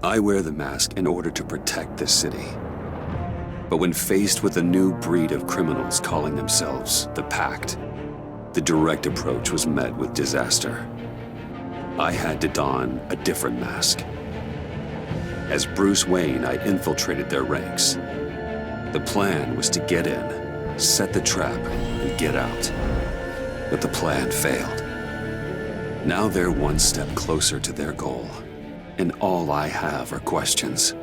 I wear the mask in order to protect this city. But when faced with a new breed of criminals calling themselves the Pact, the direct approach was met with disaster. I had to don a different mask. As Bruce Wayne, I infiltrated their ranks. The plan was to get in, set the trap, and get out. But the plan failed. Now they're one step closer to their goal, and all I have are questions.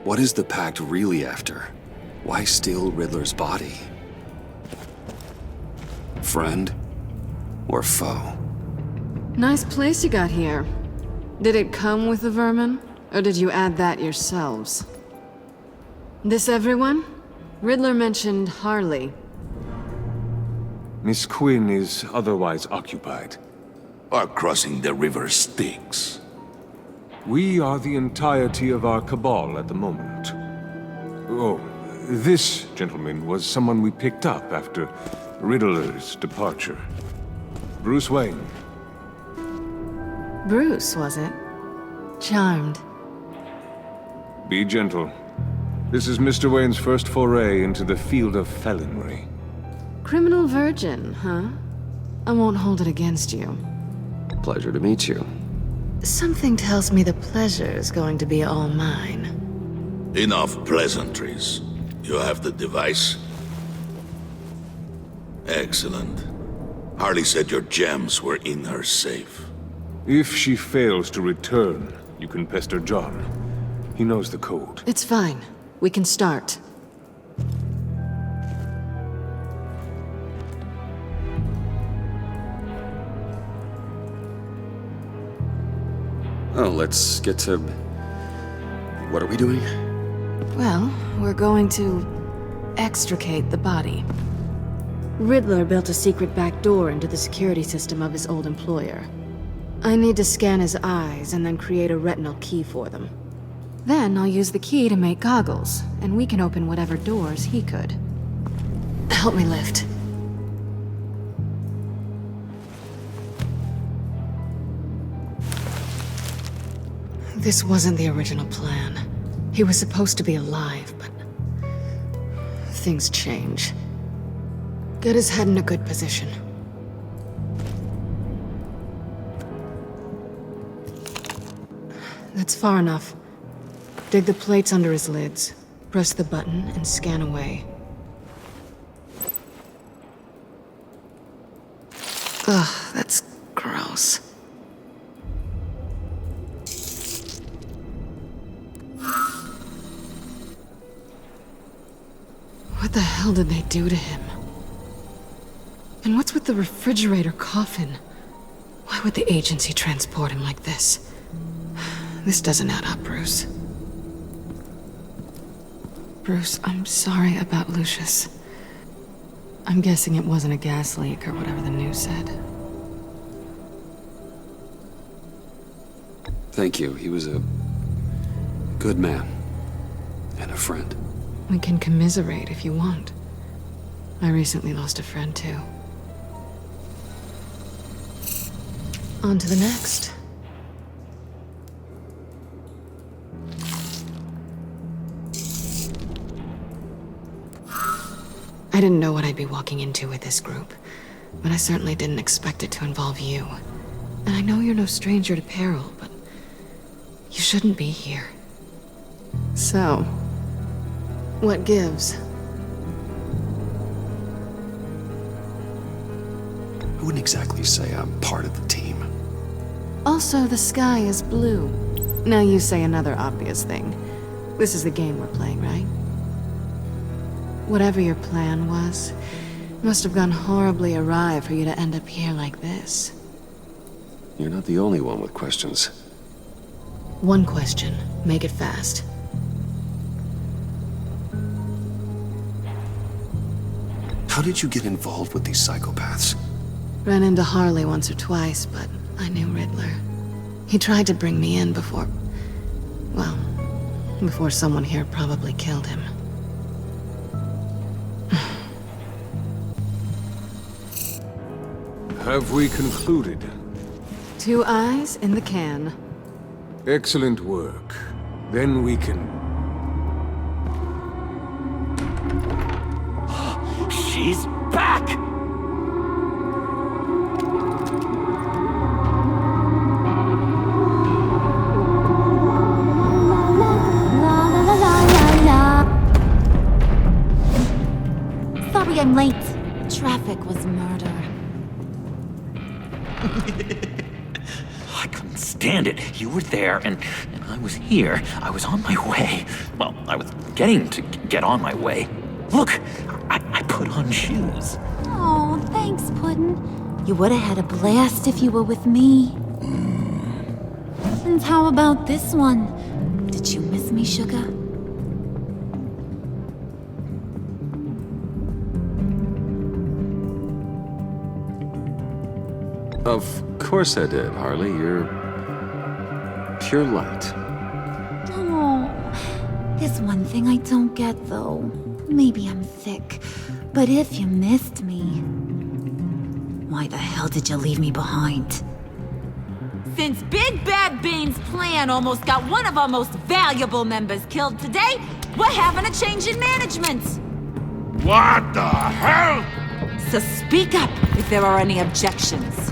What is the Pact really after? Why steal Riddler's body? Friend or foe? Nice place you got here. Did it come with the vermin, or did you add that yourselves? This everyone? Riddler mentioned Harley. Miss Quinn is otherwise occupied. Are crossing the river Styx. We are the entirety of our cabal at the moment. Oh, this gentleman was someone we picked up after Riddler's departure. Bruce Wayne. Bruce, was it? Charmed. Be gentle. This is Mr. Wayne's first foray into the field of felonry. Criminal virgin, huh? I won't hold it against you. Pleasure to meet you. Something tells me the pleasure is going to be all mine. Enough pleasantries. You have the device? Excellent. Harley said your gems were in her safe. If she fails to return, you can pester John. He knows the code. It's fine. We can start. Oh, let's get to... What are we doing? Well, we're going to extricate the body. Riddler built a secret back door into the security system of his old employer. I need to scan his eyes and then create a retinal key for them. Then I'll use the key to make goggles, and we can open whatever doors he could. Help me lift. This wasn't the original plan. He was supposed to be alive, but things change. Get his head in a good position. That's far enough. Dig the plates under his lids, press the button, and scan away. Ugh, that's gross. What the hell did they do to him? And what's with the refrigerator coffin? Why would the agency transport him like this? This doesn't add up, Bruce. Bruce, I'm sorry about Lucius. I'm guessing it wasn't a gas leak or whatever the news said. Thank you. He was a good man. And a friend. We can commiserate if you want. I recently lost a friend, too. On to the next. I didn't know what I'd be walking into with this group, but I certainly didn't expect it to involve you. And I know you're no stranger to peril, but you shouldn't be here. So, what gives? I wouldn't exactly say I'm part of the team. Also, the sky is blue. Now you say another obvious thing. This is the game we're playing, right? Whatever your plan was, must have gone horribly awry for you to end up here like this. You're not the only one with questions. One question. Make it fast. How did you get involved with these psychopaths? Ran into Harley once or twice, but I knew Riddler. He tried to bring me in before... well, before someone here probably killed him. Have we concluded? 2 eyes in the can. Excellent work. Then we can... She's back! Sorry I'm late. Traffic was murder. I couldn't stand it. You were there, and I was here. I was on my way. Well, I was getting to get on my way. Look, I put on shoes. Oh, thanks, Puddin'. You would have had a blast if you were with me. And how about this one? Did you miss me, sugar? Of course I did, Harley. You're pure light. Oh, there's one thing I don't get, though. Maybe I'm thick, but if you missed me, why the hell did you leave me behind? Since Big Bad Bane's plan almost got one of our most valuable members killed today, we're having a change in management. What the hell? So speak up if there are any objections.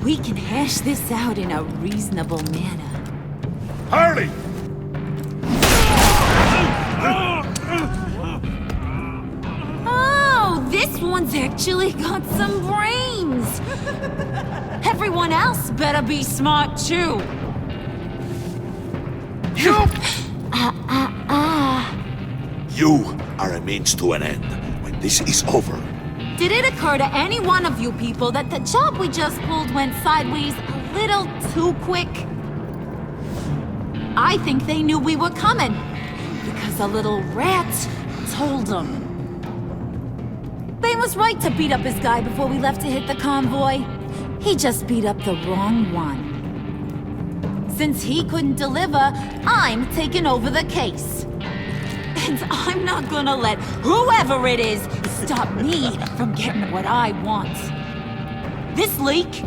We can hash this out in a reasonable manner. Harley! Oh, this one's actually got some brains. Everyone else better be smart too. You are a means to an end. When this is over, Did it occur to any one of you people that the job we just pulled went sideways a little too quick? I think they knew we were coming, because a little rat told them. Bane was right to beat up his guy before we left to hit the convoy. He just beat up the wrong one. Since he couldn't deliver, I'm taking over the case. And I'm not gonna let whoever it is stop me from getting what I want. This leak,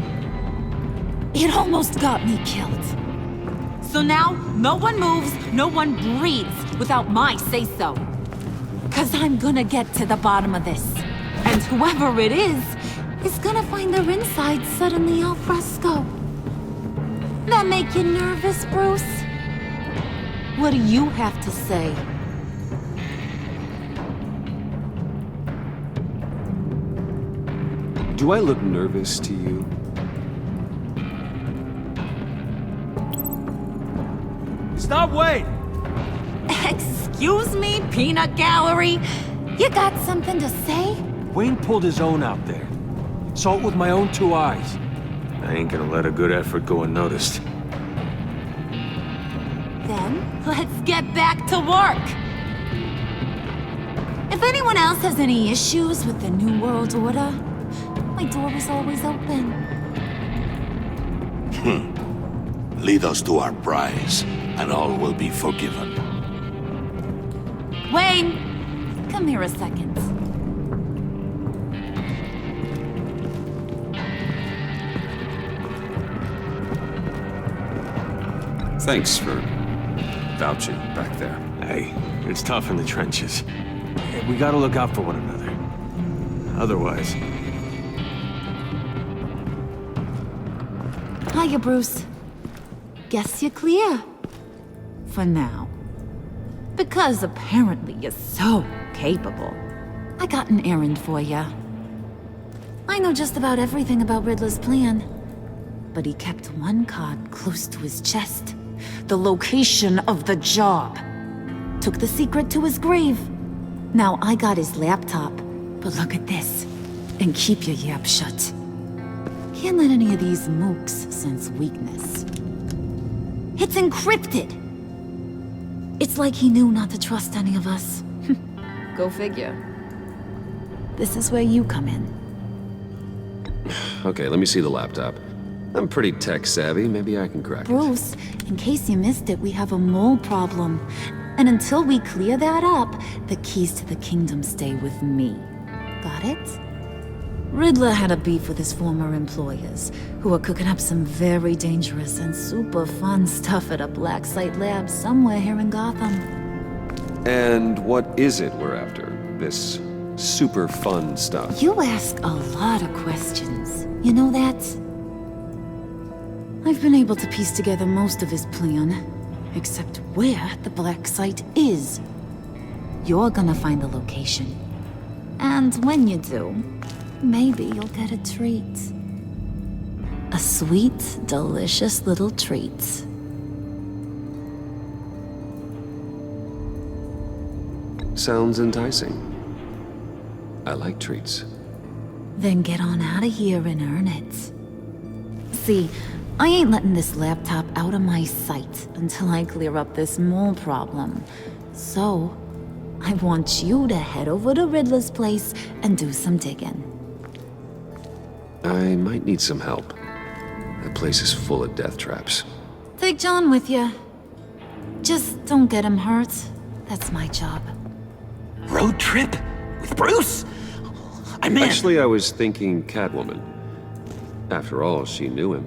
it almost got me killed. So now, no one moves, no one breathes without my say-so. 'Cause I'm gonna get to the bottom of this. And whoever it is gonna find their inside suddenly al fresco. That make you nervous, Bruce? What do you have to say? Do I look nervous to you? Stop, wait! Excuse me, peanut gallery? You got something to say? Wayne pulled his own out there. Saw it with my own two eyes. I ain't gonna let a good effort go unnoticed. Then, let's get back to work. If anyone else has any issues with the New World Order, my door is always open. lead us to our prize, and all will be forgiven. Wayne, come here a second. Thanks for vouching back there. Hey, it's tough in the trenches. We gotta look out for one another. Otherwise... Hiya, Bruce. Guess you're clear. For now. Because apparently you're so capable. I got an errand for you. I know just about everything about Riddler's plan. But he kept one card close to his chest. The location of the job. Took the secret to his grave. Now I got his laptop. But look at this. And keep your yap shut. Can't let any of these mooks sense weakness. It's encrypted! It's like he knew not to trust any of us. Go figure. This is where you come in. Okay, let me see the laptop. I'm pretty tech savvy. Maybe I can crack it. Bruce, in case you missed it, we have a mole problem. And until we clear that up, the keys to the kingdom stay with me. Got it? Riddler had a beef with his former employers, who were cooking up some very dangerous and super fun stuff at a black site lab somewhere here in Gotham. And what is it we're after? This super fun stuff? You ask a lot of questions. You know that? I've been able to piece together most of his plan, except where the black site is. You're gonna find the location. And when you do, maybe you'll get a treat. A sweet, delicious little treat. Sounds enticing. I like treats. Then get on out of here and earn it. See, I ain't letting this laptop out of my sight until I clear up this mole problem. So, I want you to head over to Riddler's place and do some digging. I might need some help. That place is full of death traps. Take John with you. Just don't get him hurt. That's my job. Road trip? With Bruce? I'm in. Actually, I was thinking Catwoman. After all, she knew him.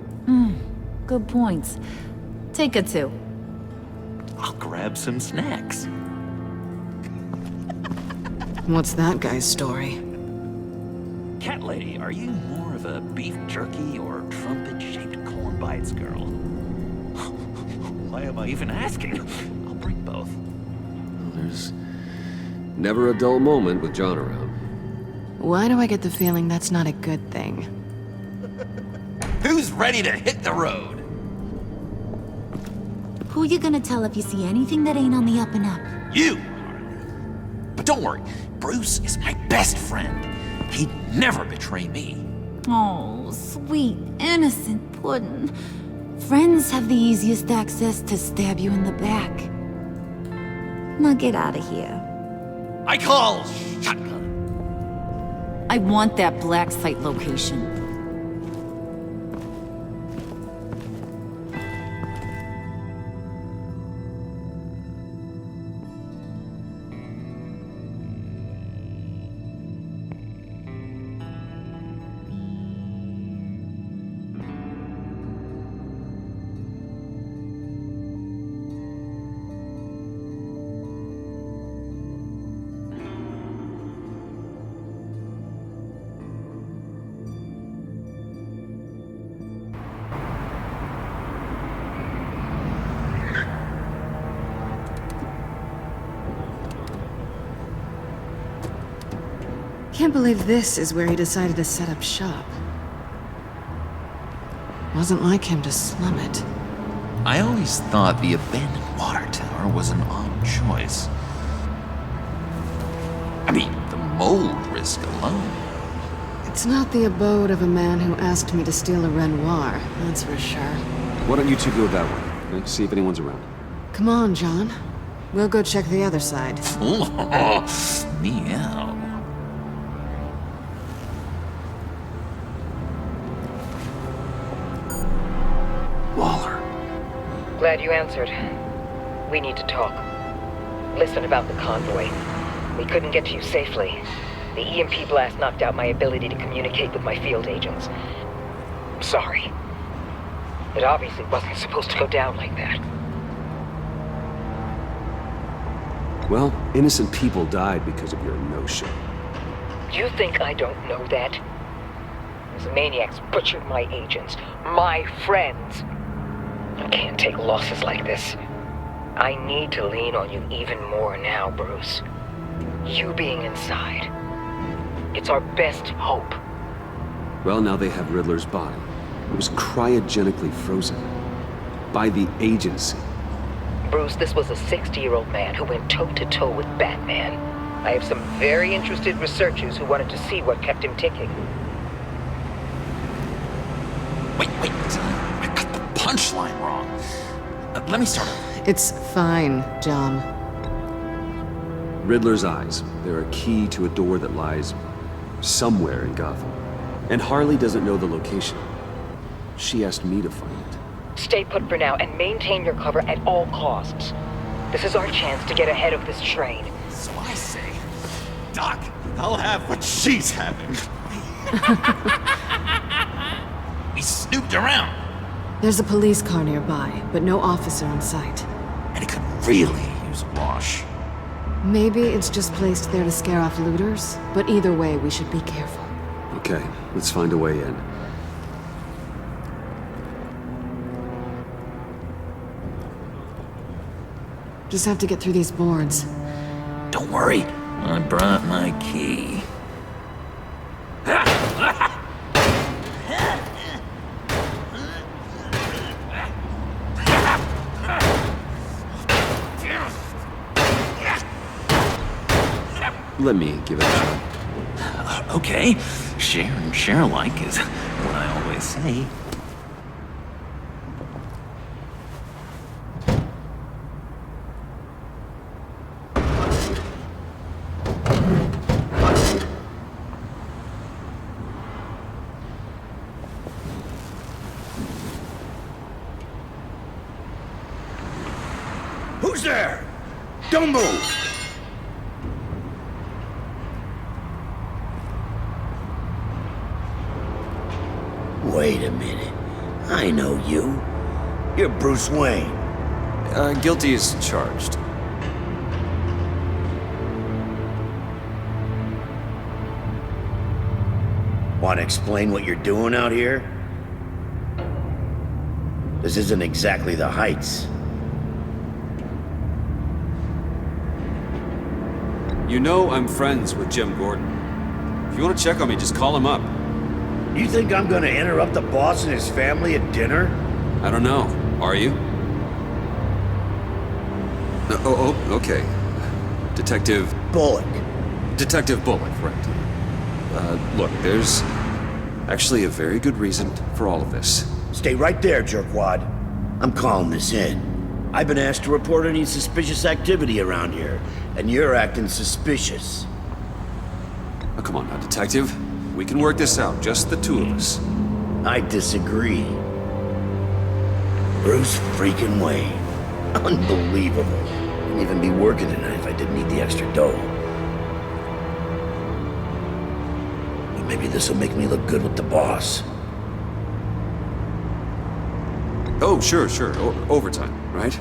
Good points. Take it too. I'll grab some snacks. What's that guy's story? Cat lady, are you more of a beef jerky or trumpet-shaped corn bites girl? Why am I even asking? I'll bring both. There's never a dull moment with John around. Why do I get the feeling that's not a good thing? Who's ready to hit the road? Who you gonna tell if you see anything that ain't on the up and up? You! But don't worry, Bruce is my best friend. He'd never betray me. Oh, sweet, innocent puddin'. Friends have the easiest access to stab you in the back. Now get out of here. I call shotgun. I want that black site location. Can't believe this is where he decided to set up shop. Wasn't like him to slum it. I always thought the abandoned water tower was an odd choice. I mean, the mold risk alone. It's not the abode of a man who asked me to steal a Renoir, that's for sure. Why don't you two go that way? Okay? See if anyone's around. Come on, John. We'll go check the other side. Meow. Waller. Glad you answered. We need to talk. Listen about the convoy. We couldn't get to you safely. The EMP blast knocked out my ability to communicate with my field agents. I'm sorry. It obviously wasn't supposed to go down like that. Well, innocent people died because of your no-show. You think I don't know that? Those maniacs butchered my agents, my friends. I can't take losses like this. I need to lean on you even more now, Bruce. You being inside. It's our best hope. Well, now they have Riddler's body. It was cryogenically frozen. By the agency. Bruce, this was a 60-year-old man who went toe-to-toe with Batman. I have some very interested researchers who wanted to see what kept him ticking. Wait. I got the punchline wrong. Let me start over. It's fine, John. Riddler's eyes. They're a key to a door that lies somewhere in Gotham. And Harley doesn't know the location. She asked me to find it. Stay put for now and maintain your cover at all costs. This is our chance to get ahead of this train. So I say, Doc, I'll have what she's having. We snooped around, There's a police car nearby, but no officer in sight. and it could really use a wash. Maybe it's just placed there to scare off looters, but either way, we should be careful. Okay, let's find a way in. Just have to get through these boards. Don't worry, I brought my key. Let me give it a shot. Okay, share and share alike is what I always say. Who's there? Don't move! Wait a minute. I know you. You're Bruce Wayne. Guilty as charged. Want to explain what you're doing out here? This isn't exactly the Heights. You know I'm friends with Jim Gordon. If you want to check on me, just call him up. You think I'm gonna interrupt the boss and his family at dinner? I don't know. Are you? Okay. Detective Bullock. Detective Bullock, right. Look, there's actually a very good reason for all of this. Stay right there, jerkwad. I'm calling this in. I've been asked to report any suspicious activity around here, and you're acting suspicious. Oh, come on now, Detective. We can work this out, just the two of us. I disagree. Bruce freaking Wayne. Unbelievable. Wouldn't even be working tonight if I didn't need the extra dough. But maybe this'll make me look good with the boss. Oh, sure. Overtime, right?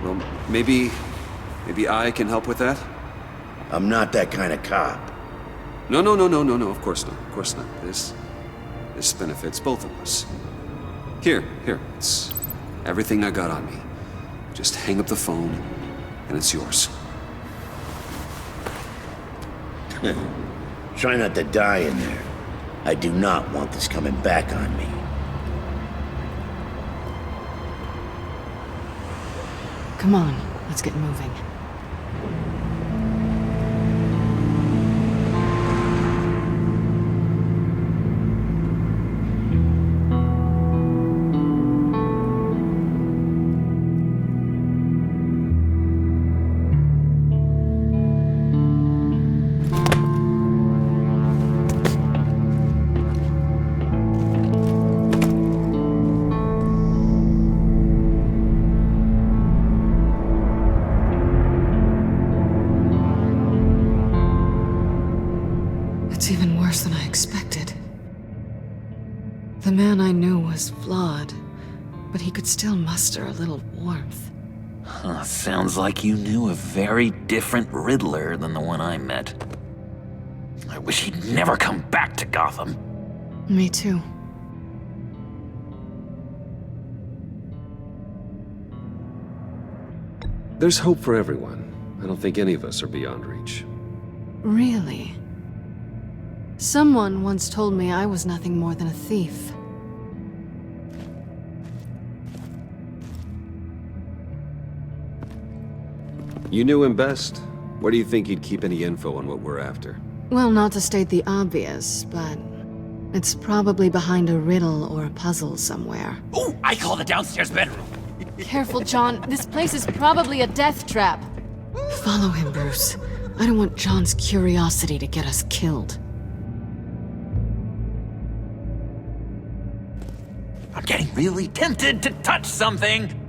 Well, maybe I can help with that? I'm not that kind of cop. No, of course not. This benefits both of us. Here, it's everything I got on me. Just hang up the phone, and it's yours. Try not to die in there. I do not want this coming back on me. Come on, let's get moving. It's even worse than I expected. The man I knew was flawed, but he could still muster a little warmth. Sounds like you knew a very different Riddler than the one I met. I wish he'd never come back to Gotham. Me too. There's hope for everyone. I don't think any of us are beyond reach. Really? Someone once told me I was nothing more than a thief. You knew him best. Where do you think he'd keep any info on what we're after? Well, not to state the obvious, but it's probably behind a riddle or a puzzle somewhere. Oh, I call the downstairs bedroom. Careful, John. This place is probably a death trap. Follow him, Bruce. I don't want John's curiosity to get us killed. I'm getting really tempted to touch something.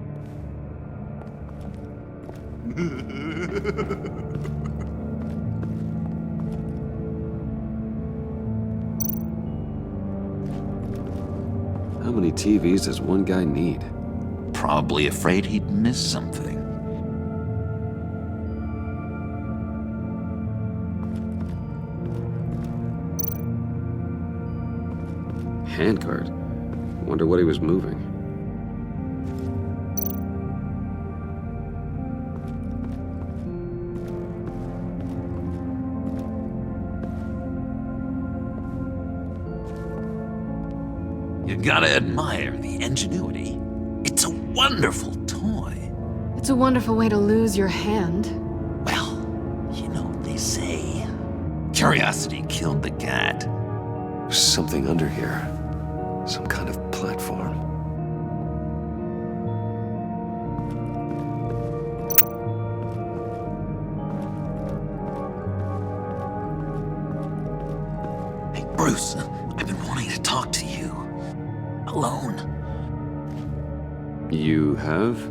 many TVs does one guy need? Probably afraid he'd miss something. Handguard. Wonder what he was moving. You gotta admire the ingenuity. It's a wonderful toy. It's a wonderful way to lose your hand. Well, you know what they say. Curiosity killed the cat. There's something under here. Some kind of platform. Hey, Bruce, I've been wanting to talk to you. Alone. You have?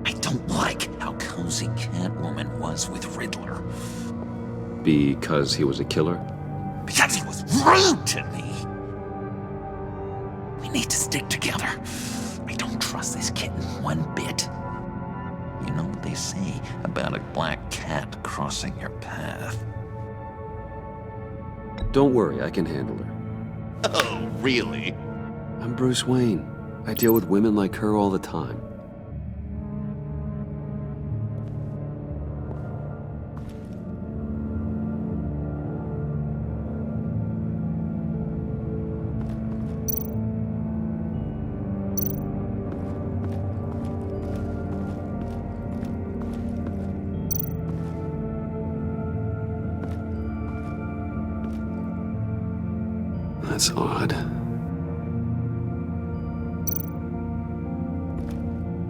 I don't like how cozy Catwoman was with Riddler. Because he was a killer? Because he was rude to me. We need to stick together. I don't trust this kitten one bit. You know what they say about a black cat crossing your path? Don't worry, I can handle her. Oh, really? I'm Bruce Wayne. I deal with women like her all the time. That's odd.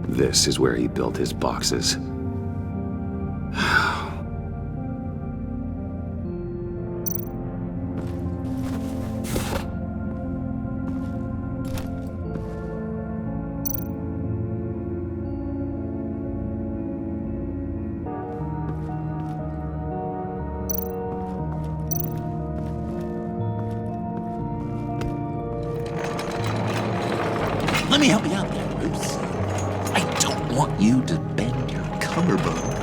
This is where he built his boxes. Let me help you out there, Bruce. I don't want you to bend your collarbone.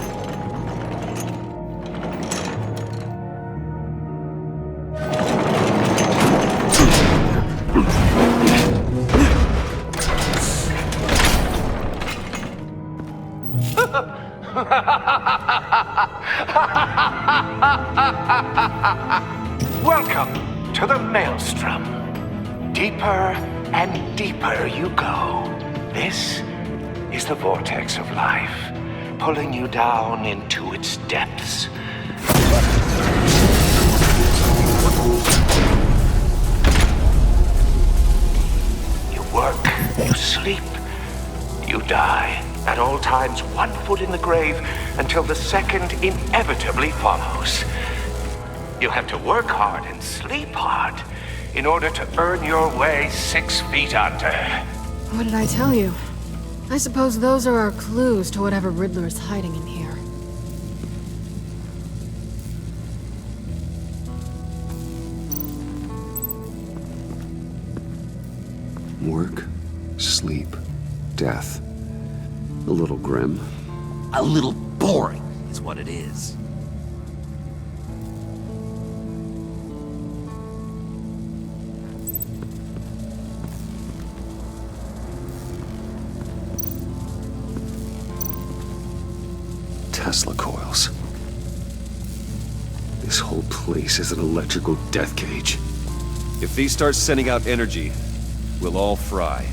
Welcome to the Maelstrom. Deeper and deeper you go. This is the vortex of life, pulling you down into its depths. You work, you sleep, you die. At all times, 1 foot in the grave until the second inevitably follows. You have to work hard and sleep hard in order to earn your way 6 feet under. What did I tell you? I suppose those are our clues to whatever Riddler is hiding in here. Work, sleep, death. A little grim. A little boring is what it is. Tesla coils. This whole place is an electrical death cage. If these start sending out energy, we'll all fry.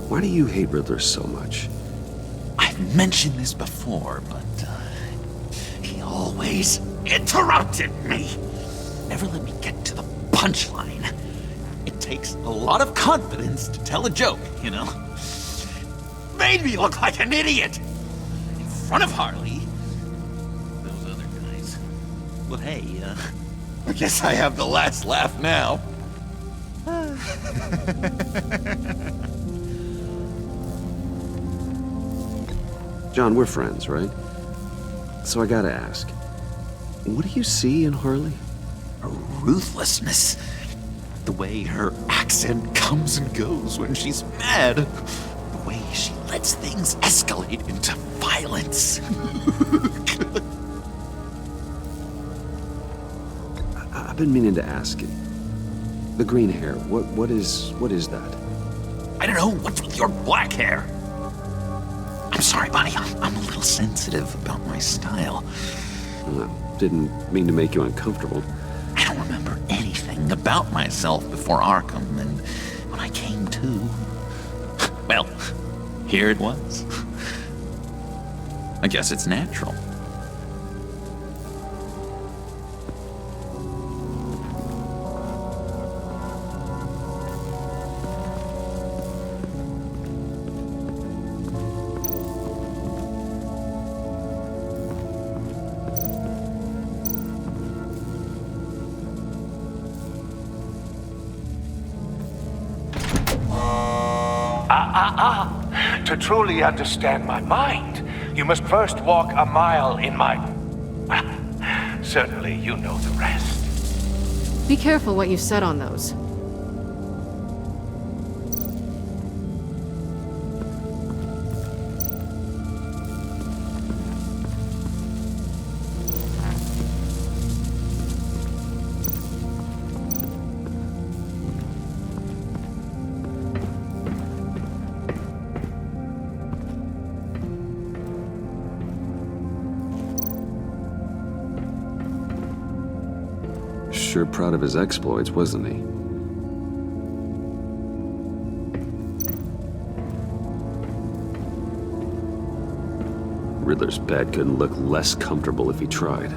Why do you hate Riddler so much? I've mentioned this before, but he always interrupted me. Never let me get to the punchline. It takes a lot of confidence to tell a joke, you know? Made me look like an idiot in front of Harley. Those other guys. Well, hey, I guess I have the last laugh now. John, we're friends, right? So I gotta ask, what do you see in Harley? Her ruthlessness. The way her accent comes and goes when she's mad. The way she lets things escalate into violence. I've been meaning to ask you. The green hair, what is that? I don't know, what's with your black hair? I'm sorry, buddy, I'm a little sensitive about my style. Didn't mean to make you uncomfortable. I don't remember anything about myself before Arkham, and when I came to, well, here it was. I guess it's natural. To truly understand my mind, you must first walk a mile in my... Well, certainly you know the rest. Be careful what you set on those. Sure proud of his exploits, wasn't he? Riddler's bed couldn't look less comfortable if he tried.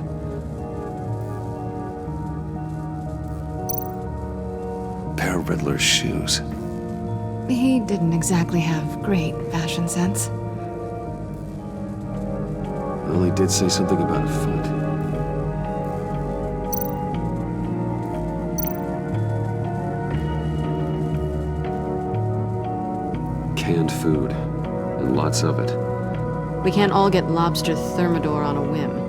Pair of Riddler's shoes. He didn't exactly have great fashion sense. Well, he did say something about a foot. Canned food, and lots of it. We can't all get lobster thermidor on a whim.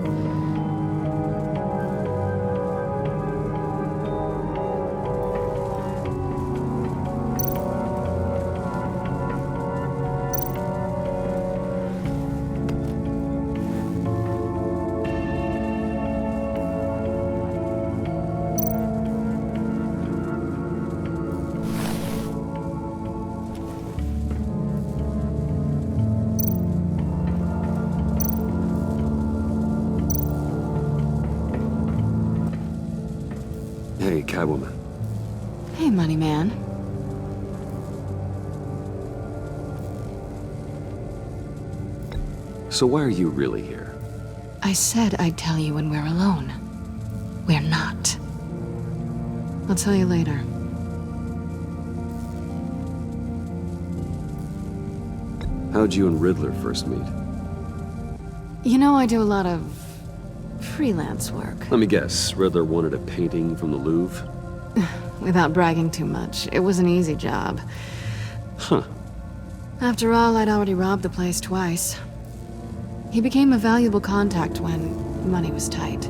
Hey, Catwoman. Hey, money man. So why are you really here? I said I'd tell you when we're alone. We're not. I'll tell you later. How'd you and Riddler first meet? You know, I do a lot of freelance work. Let me guess, Riddler wanted a painting from the Louvre? Without bragging too much, it was an easy job. Huh. After all, I'd already robbed the place twice. He became a valuable contact when money was tight.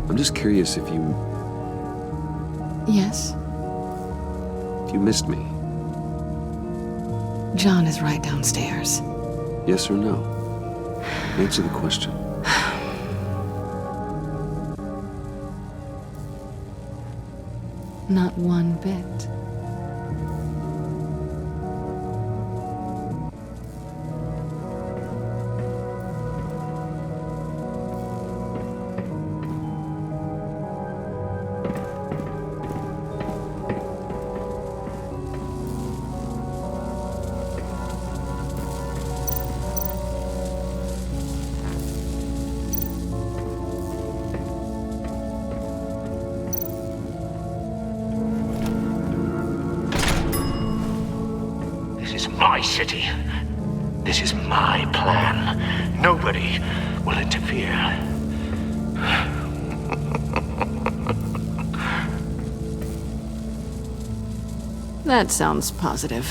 I'm just curious if you... Yes? If you missed me. John is right downstairs. Yes or no? Answer the question. Not one bit. My city. This is my plan. Nobody will interfere. That sounds positive.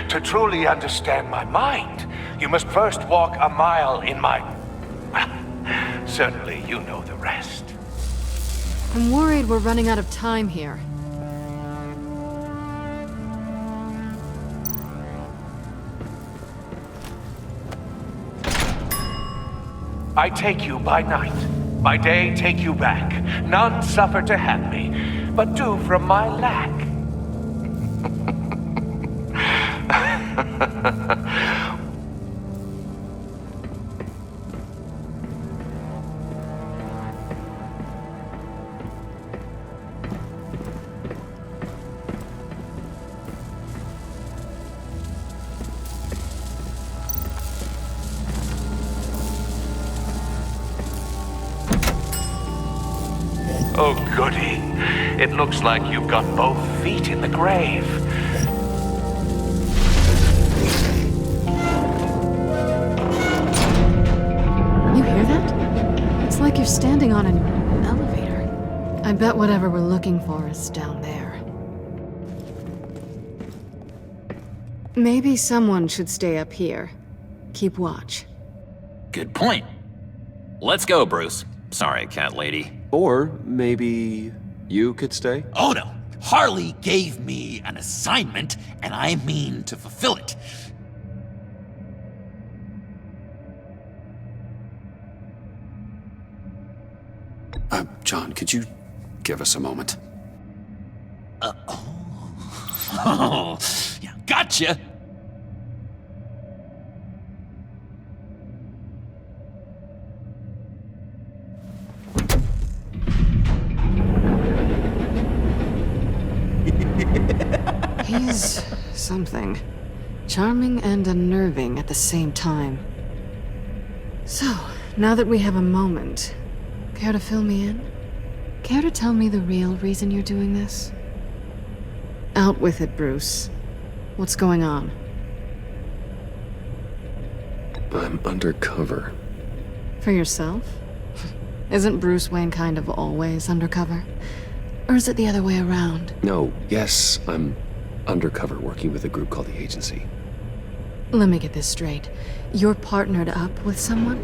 To truly understand my mind, you must first walk a mile in my... Well, certainly you know the rest. I'm worried we're running out of time here. I take you by night. By day, take you back. None suffer to have me, but do from my lack. Oh, goody. It looks like you've got both feet in the grave. You hear that? It's like you're standing on an elevator. I bet whatever we're looking for is down there. Maybe someone should stay up here. Keep watch. Good point. Let's go, Bruce. Sorry, cat lady. Or maybe you could stay? Oh no! Harley gave me an assignment, and I mean to fulfill it. John, could you give us a moment? Oh, yeah, gotcha! He's something. Charming and unnerving at the same time. So, now that we have a moment, care to fill me in? Care to tell me the real reason you're doing this? Out with it, Bruce. What's going on? I'm undercover. For yourself? Isn't Bruce Wayne kind of always undercover? Or is it the other way around? No, yes, I'm undercover working with a group called the Agency. Let me get this straight. You're partnered up with someone?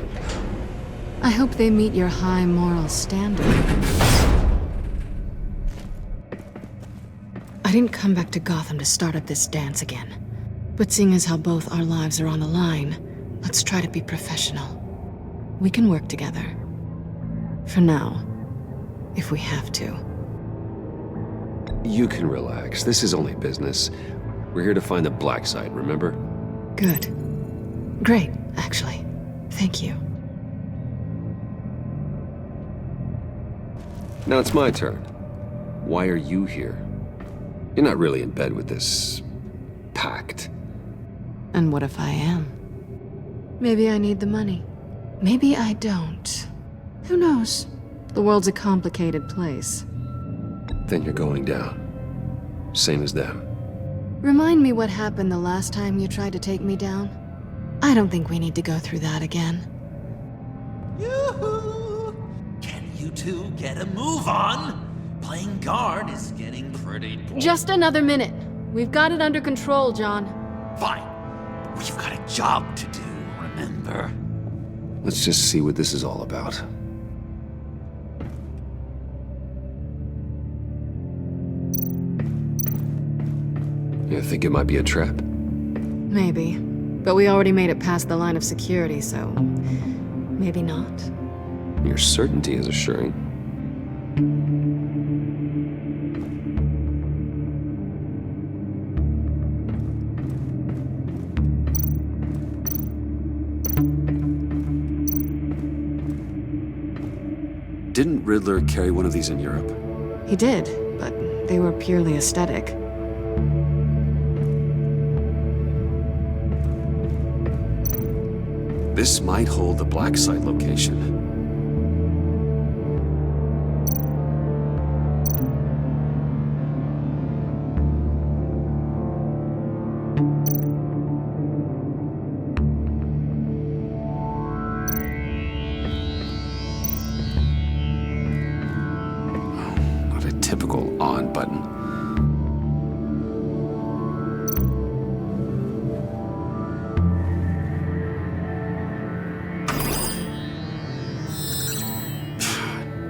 I hope they meet your high moral standard. I didn't come back to Gotham to start up this dance again. But seeing as how both our lives are on the line, let's try to be professional. We can work together. For now, if we have to. You can relax. This is only business. We're here to find the black site, remember? Good. Great, actually. Thank you. Now it's my turn. Why are you here? You're not really in bed with this... pact. And what if I am? Maybe I need the money. Maybe I don't. Who knows? The world's a complicated place. Then you're going down. Same as them. Remind me what happened the last time you tried to take me down. I don't think we need to go through that again. Yoo-hoo! Can you two get a move on? Playing guard is getting pretty boring. Just another minute. We've got it under control, John. Fine. We've got a job to do, remember? Let's just see what this is all about. You think it might be a trap? Maybe. But we already made it past the line of security, so... maybe not. Your certainty is assuring. Didn't Riddler carry one of these in Europe? He did, but they were purely aesthetic. This might hold the black site location. Not a typical on button.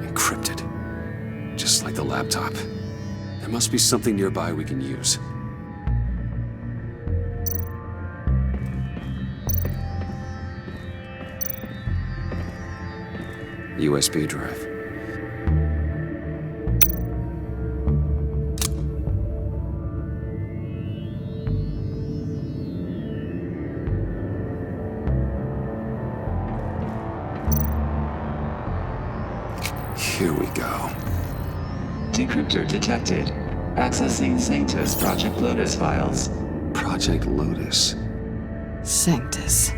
Encrypted. Just like the laptop. There must be something nearby we can use. USB drive. Here we go. Decryptor detected. Accessing Sanctus Project Lotus files. Project Lotus. Sanctus.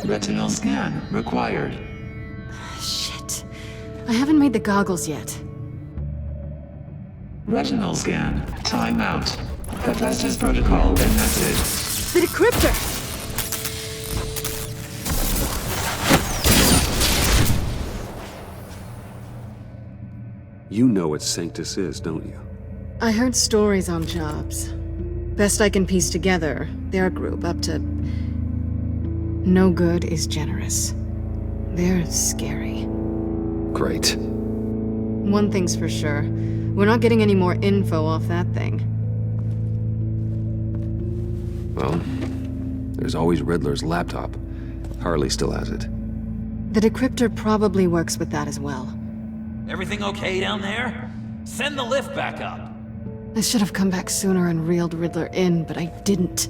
Retinal scan required. Shit. I haven't made the goggles yet. Retinal scan. Timeout. Hephaestus protocol enacted. The decryptor! You know what Sanctus is, don't you? I heard stories on jobs. Best I can piece together, they're a group up to... No good is generous. They're scary. Great. One thing's for sure. We're not getting any more info off that thing. Well, there's always Riddler's laptop. Harley still has it. The decryptor probably works with that as well. Everything okay down there? Send the lift back up. I should have come back sooner and reeled Riddler in, but I didn't.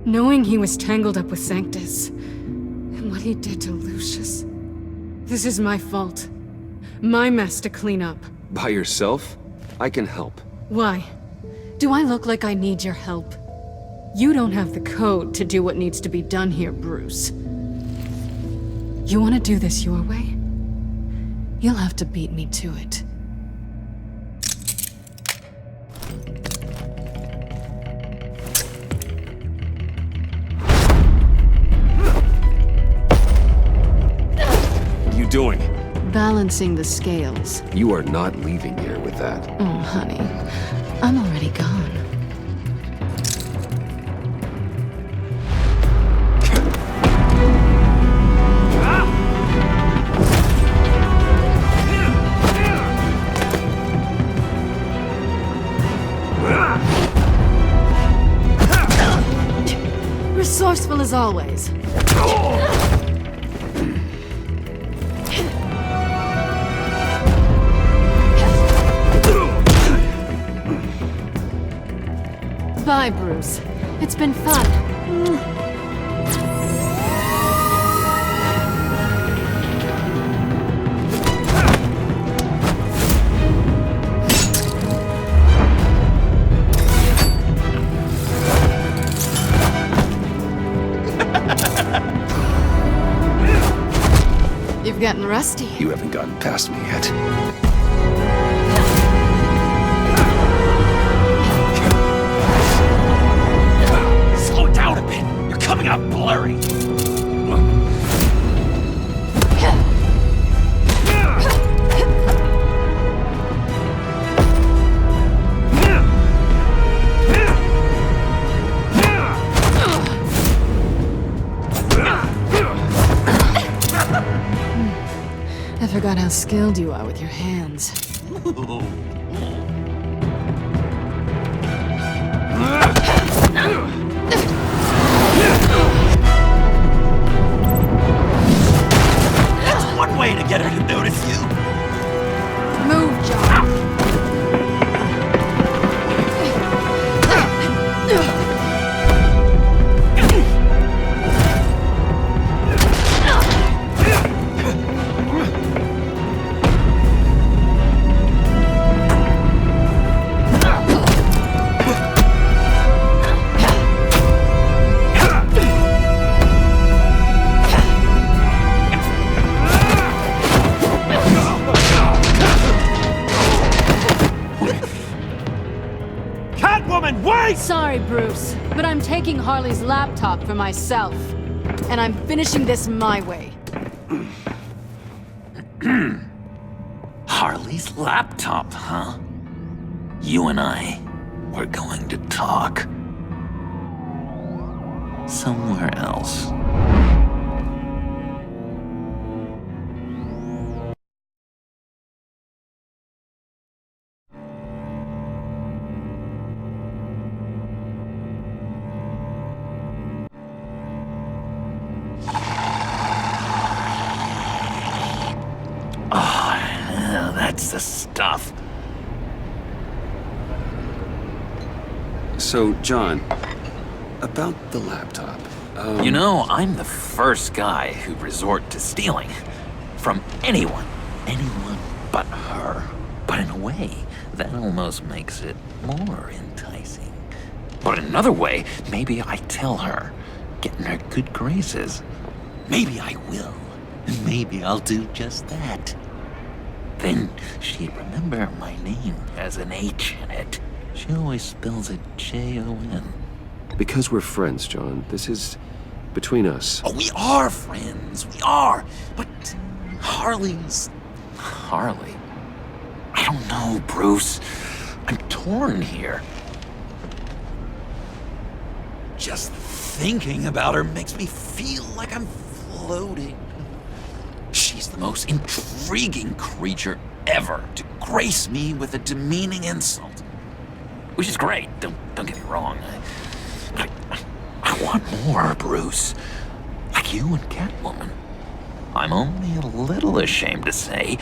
Knowing he was tangled up with Sanctus, and what he did to Lucius. This is my fault. My mess to clean up. By yourself? I can help. Why? Do I look like I need your help? You don't have the code to do what needs to be done here, Bruce. You want to do this your way? You'll have to beat me to it. What are you doing? Balancing the scales. You are not leaving here with that. Oh, honey. I'm already gone. Resourceful as always. Bye, Bruce. It's been fun. You've gotten rusty. You haven't gotten past me yet. Slow it down a bit. You're coming out blurry. I forgot how skilled you are with your hands. That's one way to get her to notice you. Move, John. wait! Sorry, Bruce, but I'm taking Harley's laptop for myself. And I'm finishing this my way. Harley's laptop, huh? You and I, we're going to talk. Somewhere else. Oh, that's the stuff. So, John, about the laptop. You know, I'm the first guy who'd resort to stealing. From anyone but her. But in a way, that almost makes it more enticing. But in another way, maybe I tell her, get in her good graces. Maybe I will. And maybe I'll do just that. Then she'd remember my name has an H in it. She always spells it Jon. Because we're friends, John. This is between us. Oh, we are friends. We are. But Harley's... Harley? I don't know, Bruce. I'm torn here. Just thinking about her makes me feel like I'm floating. She's the most intriguing creature ever to grace me with a demeaning insult. Which is great, don't get me wrong. I want more, Bruce. Like you and Catwoman. I'm only a little ashamed to say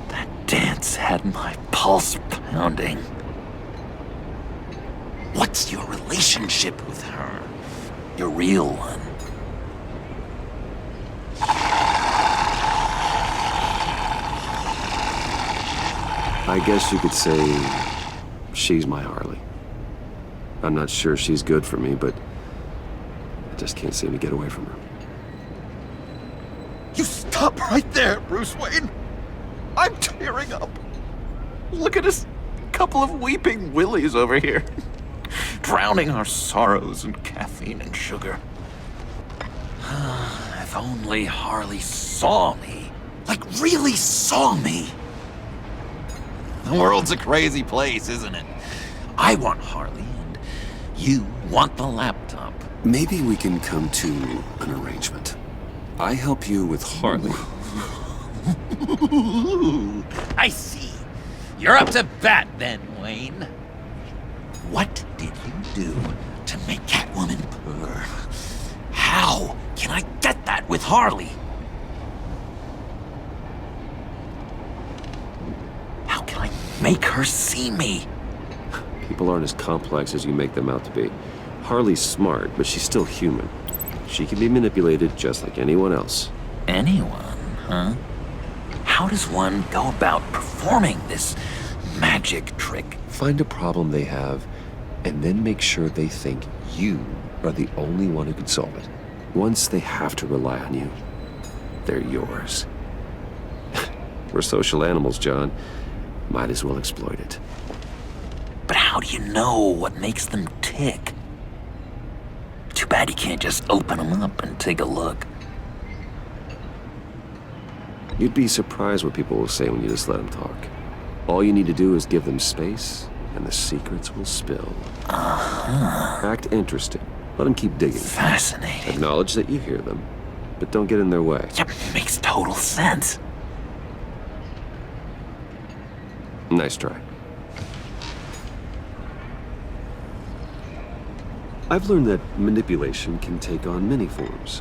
that dance had my pulse pounding. What's your relationship with her? Your real one? I guess you could say she's my Harley. I'm not sure she's good for me, but I just can't seem to get away from her. You stop right there, Bruce Wayne. I'm tearing up. Look at us, couple of weeping willies over here. Drowning our sorrows in caffeine and sugar. If only Harley saw me. Like, really saw me. The world's a crazy place, isn't it? I want Harley, and you want the laptop. Maybe we can come to an arrangement. I help you with Harley. I see. You're up to bat then, Wayne. What did you do to make Catwoman purr? How can I get that with Harley? How can I make her see me? People aren't as complex as you make them out to be. Harley's smart, but she's still human. She can be manipulated just like anyone else. Anyone, huh? How does one go about performing this magic trick? Find a problem they have, and then make sure they think you are the only one who can solve it. Once they have to rely on you, they're yours. We're social animals, John. Might as well exploit it. But how do you know what makes them tick? Too bad you can't just open them up and take a look. You'd be surprised what people will say when you just let them talk. All you need to do is give them space, and the secrets will spill. Act interested. Let them keep digging. Fascinating. Acknowledge that you hear them, but don't get in their way. Yep, makes total sense. Nice try. I've learned that manipulation can take on many forms.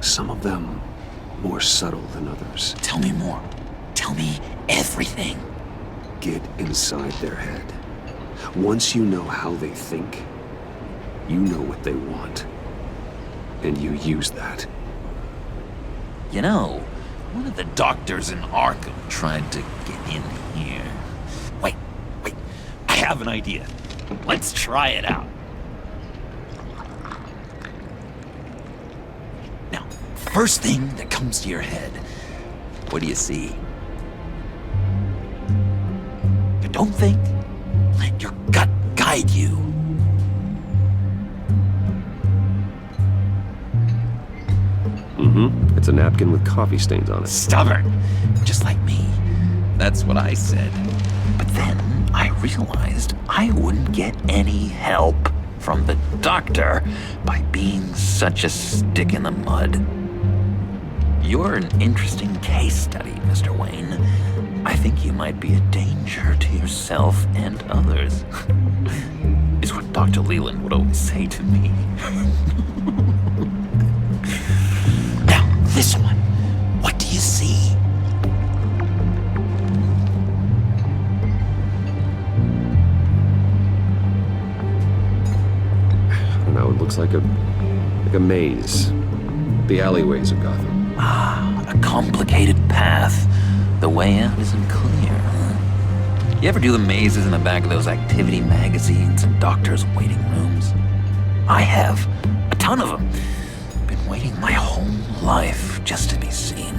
Some of them more subtle than others. Tell me more. Tell me everything. Get inside their head. Once you know how they think, you know what they want. And you use that. You know, one of the doctors in Arkham tried to get in here. Wait. I have an idea. Let's try it out. Now, first thing that comes to your head, what do you see? But don't think. Let your gut guide you. It's a napkin with coffee stains on it. Stubborn. Just like me. That's what I said. But then I realized I wouldn't get any help from the doctor by being such a stick in the mud. You're an interesting case study, Mr. Wayne. I think you might be a danger to yourself and others. Is what Dr. Leland would always say to me. Now, this one. What do you see? I don't know, it looks like a maze. The alleyways of Gotham. Ah, a complicated path. The way out isn't clear, huh? You ever do the mazes in the back of those activity magazines and doctors' waiting rooms? I have. A ton of them. Been waiting my whole life just to be seen.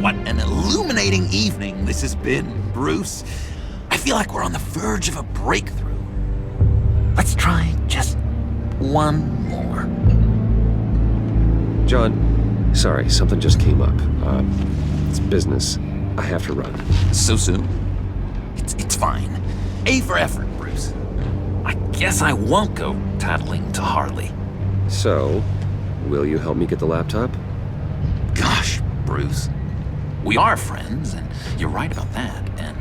What an illuminating evening this has been, Bruce. I feel like we're on the verge of a breakthrough. Let's try just one more. John, sorry, something just came up. It's business. I have to run. So soon? It's fine. A for effort, Bruce. I guess I won't go tattling to Harley. So, will you help me get the laptop? Gosh, Bruce. We are friends, and you're right about that. And,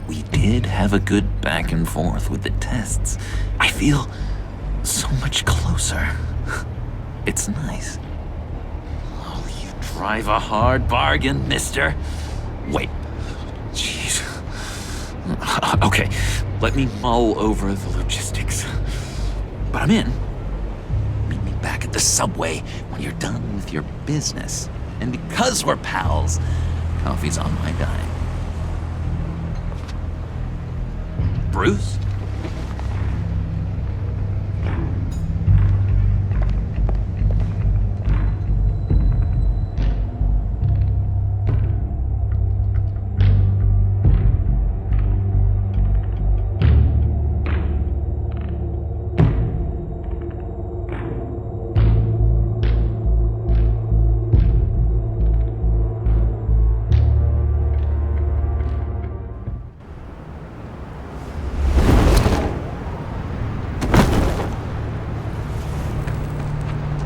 we did have a good back and forth with the tests. I feel so much closer. It's nice. Oh, you drive a hard bargain, mister. Wait. Jeez. Okay, let me mull over the logistics. But I'm in. Meet me back at the subway when you're done with your business. And because we're pals, coffee's on my dime. Bruce?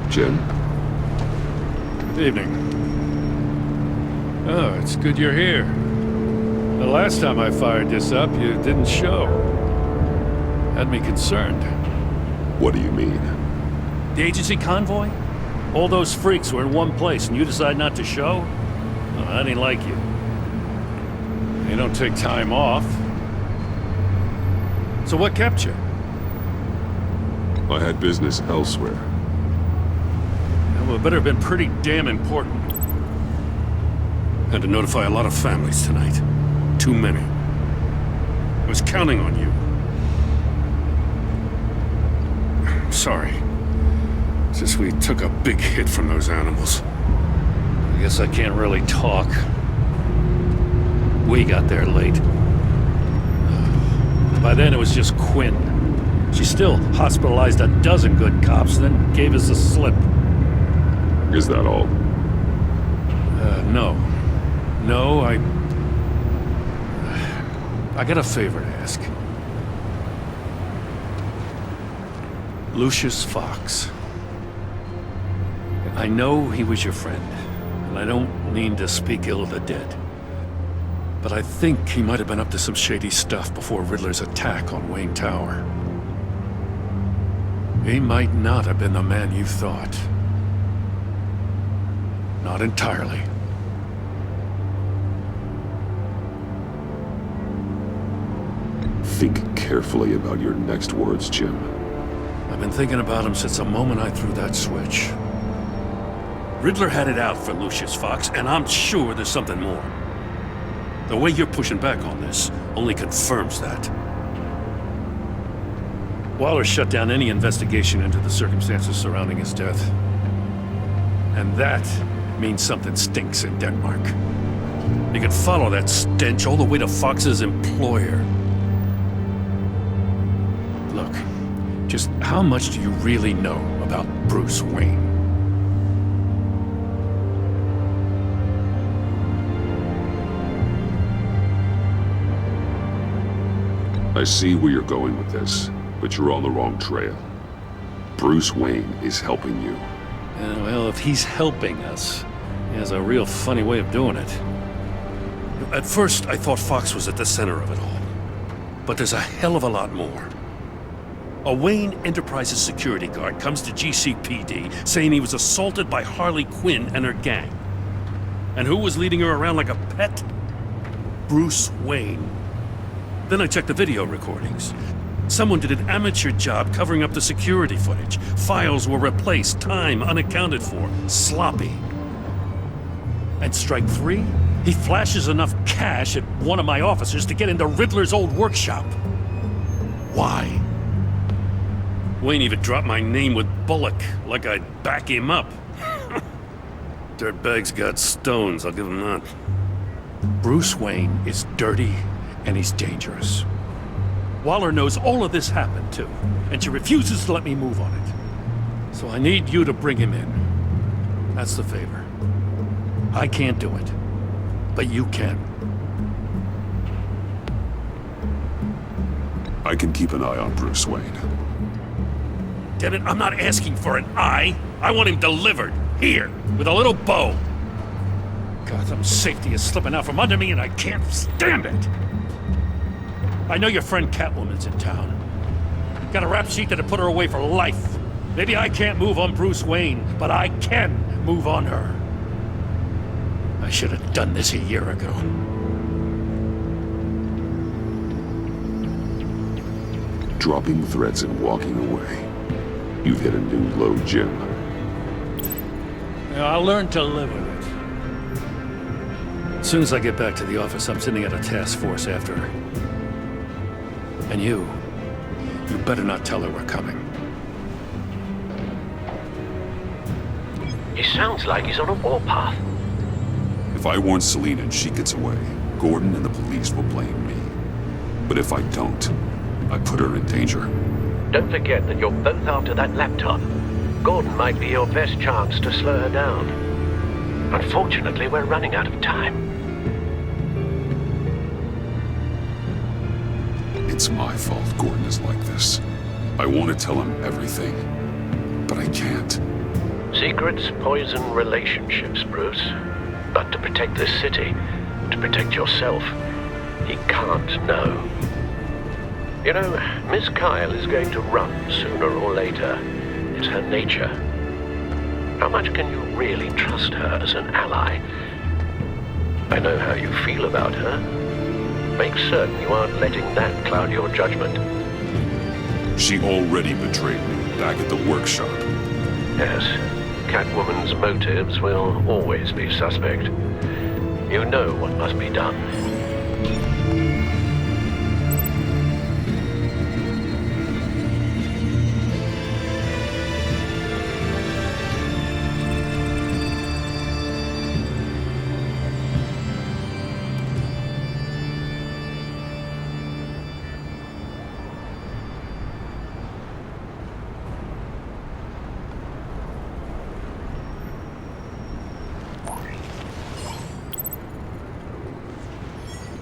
Jim? Evening. Oh, it's good you're here. The last time I fired this up, you didn't show. Had me concerned. What do you mean? The agency convoy? All those freaks were in one place and you decide not to show? Well, I didn't like you. You don't take time off. So what kept you? I had business elsewhere. Well, it better have been pretty damn important. Had to notify a lot of families tonight. Too many. I was counting on you. Sorry. Since we took a big hit from those animals. I guess I can't really talk. We got there late. By then it was just Quinn. She still hospitalized a dozen good cops, then gave us the slip. Is that all? No. No, I got a favor to ask. Lucius Fox. I know he was your friend, and I don't mean to speak ill of the dead. But I think he might have been up to some shady stuff before Riddler's attack on Wayne Tower. He might not have been the man you thought. Not entirely. Think carefully about your next words, Jim. I've been thinking about him since the moment I threw that switch. Riddler had it out for Lucius Fox, and I'm sure there's something more. The way you're pushing back on this only confirms that. Waller shut down any investigation into the circumstances surrounding his death. And that means something stinks in Denmark. You can follow that stench all the way to Fox's employer. Look, just how much do you really know about Bruce Wayne? I see where you're going with this, but you're on the wrong trail. Bruce Wayne is helping you. Yeah, well, if he's helping us, he has a real funny way of doing it. At first, I thought Fox was at the center of it all. But there's a hell of a lot more. A Wayne Enterprises security guard comes to GCPD saying he was assaulted by Harley Quinn and her gang. And who was leading her around like a pet? Bruce Wayne. Then I checked the video recordings. Someone did an amateur job covering up the security footage. Files were replaced, time unaccounted for, sloppy. And strike three? He flashes enough cash at one of my officers to get into Riddler's old workshop. Why? Wayne even dropped my name with Bullock, like I'd back him up. Dirtbag's got stones, I'll give him that. Bruce Wayne is dirty and he's dangerous. Waller knows all of this happened too, and she refuses to let me move on it. So I need you to bring him in. That's the favor. I can't do it, but you can. I can keep an eye on Bruce Wayne. Damn it, I'm not asking for an eye. I want him delivered, here, with a little bow. Gotham's safety is slipping out from under me and I can't stand it. I know your friend Catwoman's in town. Got a rap sheet that'd put her away for life. Maybe I can't move on Bruce Wayne, but I can move on her. I should have done this a year ago. Dropping threats and walking away. You've hit a new low, Jim. Yeah, I'll learn to live with it. As soon as I get back to the office, I'm sending out a task force after her. And you better not tell her we're coming. He sounds like he's on a warpath. If I warn Selina and she gets away, Gordon and the police will blame me. But if I don't, I put her in danger. Don't forget that you're both after that laptop. Gordon might be your best chance to slow her down. Unfortunately, we're running out of time. It's my fault Gordon is like this. I want to tell him everything, but I can't. Secrets poison relationships, Bruce. But to protect this city, to protect yourself, he can't know. You know, Miss Kyle is going to run sooner or later. It's her nature. How much can you really trust her as an ally? I know how you feel about her. Make certain you aren't letting that cloud your judgment. She already betrayed me back at the workshop. Yes, Catwoman's motives will always be suspect. You know what must be done.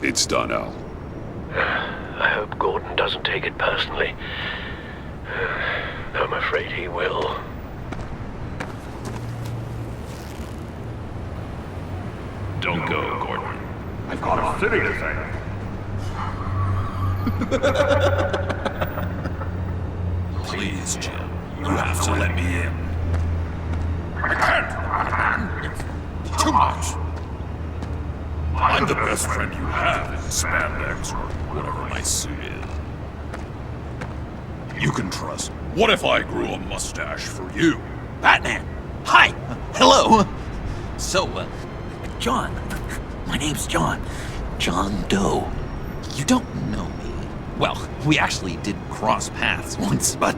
It's done, Al. I hope Gordon doesn't take it personally. I'm afraid he will. Don't go, Gordon. I've got a city to save. Please, Jim. You have to let me in. I can't. It's too much. I'm the best friend you have in spandex or whatever my suit is. You can trust. What if I grew a mustache for you? Batman! Hi! Hello! So, John. My name's John. John Doe. You don't know me. Well, we actually did cross paths once, but,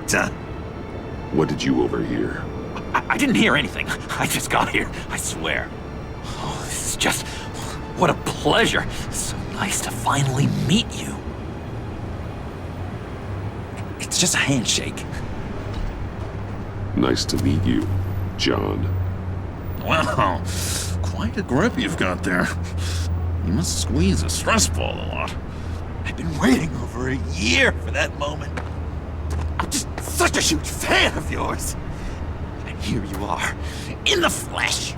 What did you overhear? I didn't hear anything. I just got here, I swear. Oh, this is just... What a pleasure. So nice to finally meet you. It's just a handshake. Nice to meet you, John. Wow, quite a grip you've got there. You must squeeze a stress ball a lot. I've been waiting over a year for that moment. I'm just such a huge fan of yours. And here you are, in the flesh.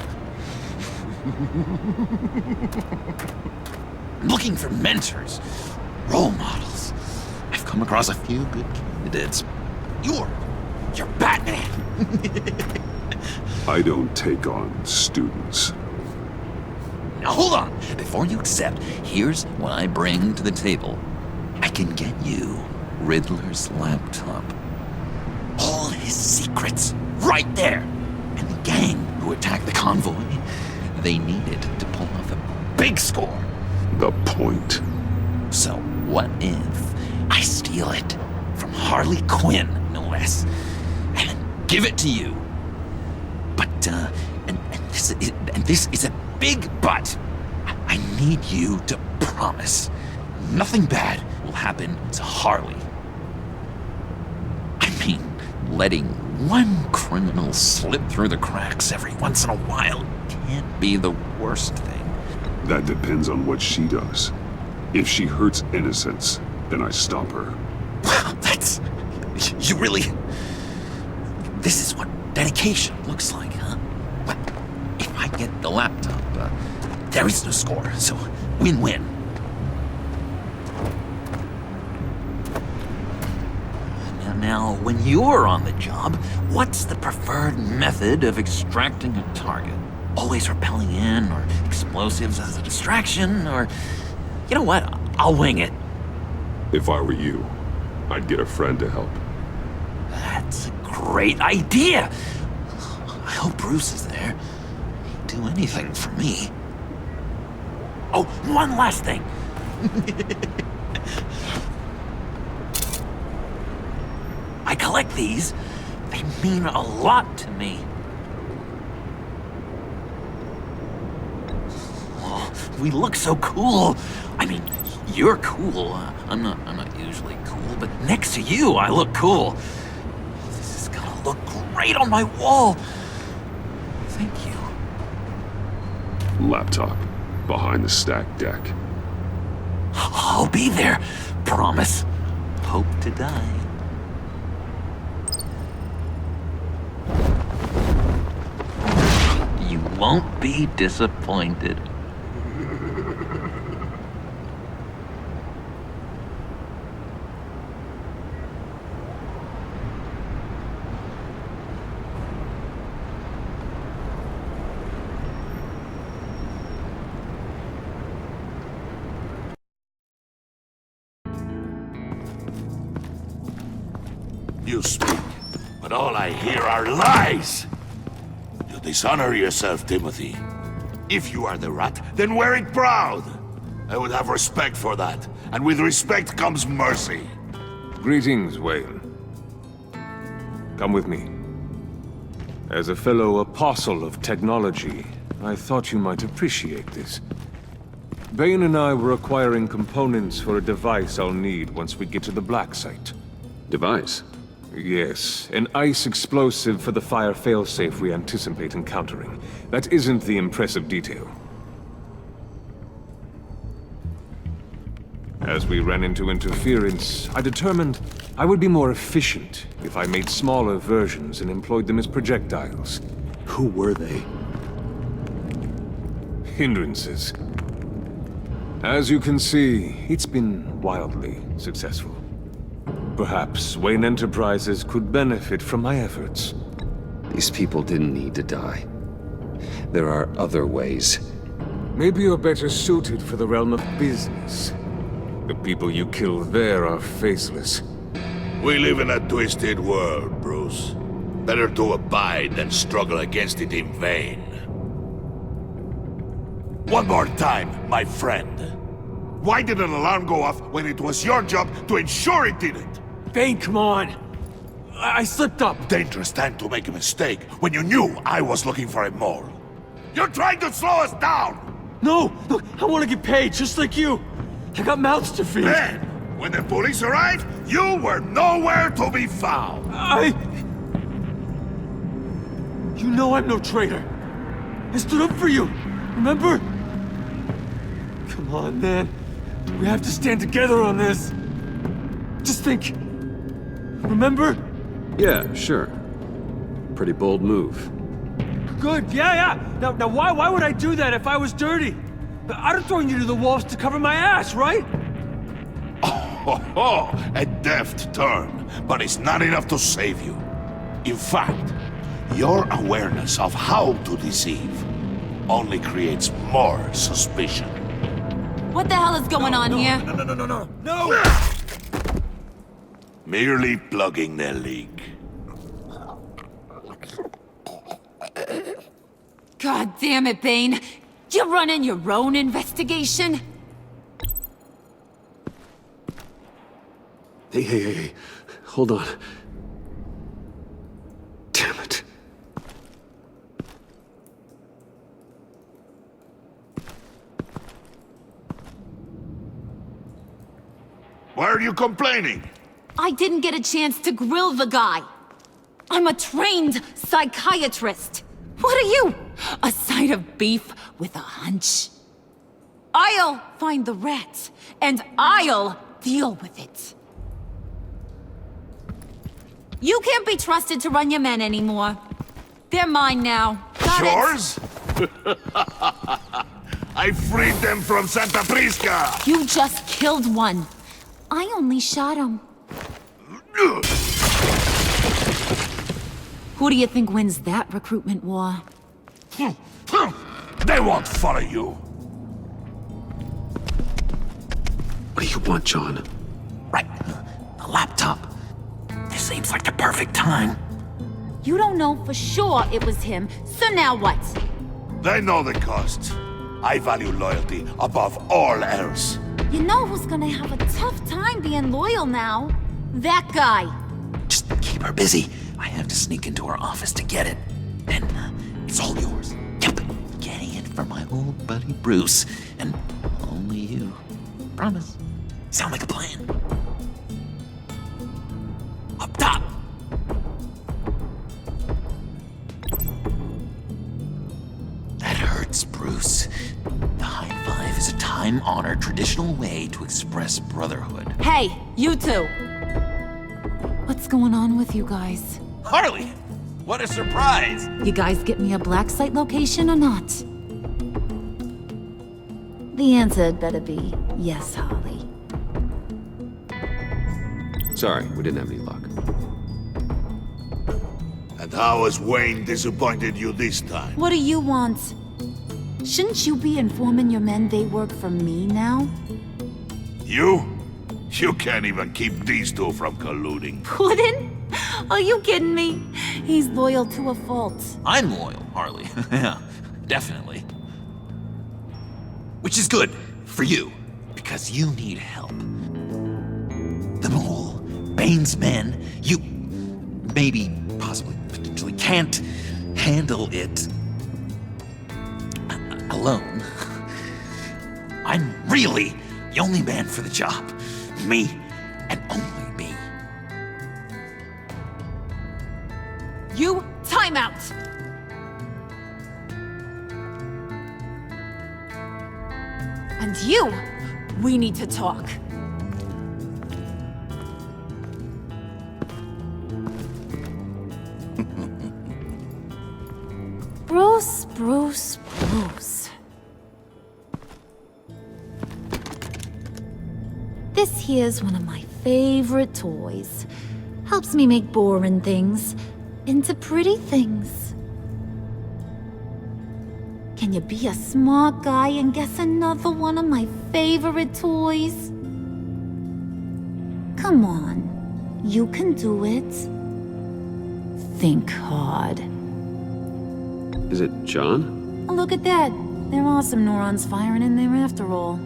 I'm looking for mentors, role models. I've come across a few good candidates. You're Batman. I don't take on students. Now hold on. Before you accept, here's what I bring to the table. I can get you Riddler's laptop. All his secrets, right there. And the gang who attacked the convoy, they needed to pull off a big score. The point. So what if I steal it from Harley Quinn, no less, and then give it to you? But, and this is a big but. I need you to promise nothing bad will happen to Harley. I mean, letting one criminal slip through the cracks every once in a while can't be the worst thing. That depends on what she does. If she hurts innocents, then I stop her. Wow, that's... You really... This is what dedication looks like, huh? Well, if I get the laptop, there is no score, so win-win. Now, when you're on the job, what's the preferred method of extracting a target? Always rappelling in, or explosives as a distraction, or... You know what? I'll wing it. If I were you, I'd get a friend to help. That's a great idea! I hope Bruce is there. He'd do anything for me. Oh, one last thing. I collect these. They mean a lot to me. Oh, we look so cool. I mean, you're cool. I'm not usually cool, but next to you, I look cool. This is gonna look great on my wall. Thank you. Laptop. Behind the stacked deck. I'll be there. Promise. Hope to die. You won't be disappointed. You speak, but all I hear are lies! You dishonor yourself, Timothy. If you are the rat, then wear it proud! I would have respect for that, and with respect comes mercy. Greetings, Wayne. Come with me. As a fellow apostle of technology, I thought you might appreciate this. Bane and I were acquiring components for a device I'll need once we get to the Black Site. Device? Yes, an ice explosive for the fire failsafe we anticipate encountering. That isn't the impressive detail. As we ran into interference, I determined I would be more efficient if I made smaller versions and employed them as projectiles. Who were they? Hindrances. As you can see, it's been wildly successful. Perhaps Wayne Enterprises could benefit from my efforts. These people didn't need to die. There are other ways. Maybe you're better suited for the realm of business. The people you kill there are faceless. We live in a twisted world, Bruce. Better to abide than struggle against it in vain. One more time, my friend. Why did an alarm go off when it was your job to ensure it didn't? Bane, come on! I slipped up! Dangerous time to make a mistake when you knew I was looking for a mole. You're trying to slow us down! No! Look, I want to get paid, just like you! I got mouths to feed! Then, when the police arrived, you were nowhere to be found! You know I'm no traitor! I stood up for you, remember? Come on, man. We have to stand together on this. Just think. Remember? Yeah, sure. Pretty bold move. Good, yeah. Now why would I do that if I was dirty? I'd have thrown you to the wolves to cover my ass, right? Oh, a deft turn, but it's not enough to save you. In fact, your awareness of how to deceive only creates more suspicion. What the hell is going on here? No! Merely plugging their leak. God damn it, Bane. You're running your own investigation? Hey. Hold on. Damn it. Why are you complaining? I didn't get a chance to grill the guy. I'm a trained psychiatrist. What are you? A side of beef with a hunch? I'll find the rat, and I'll deal with it. You can't be trusted to run your men anymore. They're mine now. Got it? Yours? I freed them from Santa Prisca! You just killed one. I only shot him. Who do you think wins that recruitment war? They won't follow you. What do you want, John? Right. The laptop. This seems like the perfect time. You don't know for sure it was him, so now what? They know the cost. I value loyalty above all else. You know who's gonna have a tough time being loyal now? That guy. Just keep her busy. I have to sneak into her office to get it. Then it's all yours. Yep. Getting it for my old buddy Bruce. And only you. Promise. Sound like a plan? Up top! That hurts, Bruce. The high five is a time-honored traditional way to express brotherhood. Hey, you two. What's going on with you guys? Harley! What a surprise! You guys get me a black site location or not? The answer had better be yes, Harley. Sorry, we didn't have any luck. And how has Wayne disappointed you this time? What do you want? Shouldn't you be informing your men they work for me now? You? You can't even keep these two from colluding. Puddin'? Are you kidding me? He's loyal to a fault. I'm loyal, Harley. Yeah, definitely. Which is good for you, because you need help. The Mole, Bane's men, you maybe, possibly, potentially can't handle it alone. I'm really the only man for the job. Me, and only me. You, time out! And you, we need to talk. Bruce. This here's one of my favorite toys. Helps me make boring things into pretty things. Can you be a smart guy and guess another one of my favorite toys? Come on, you can do it. Think hard. Is it John? Oh, look at that. There are some neurons firing in there after all.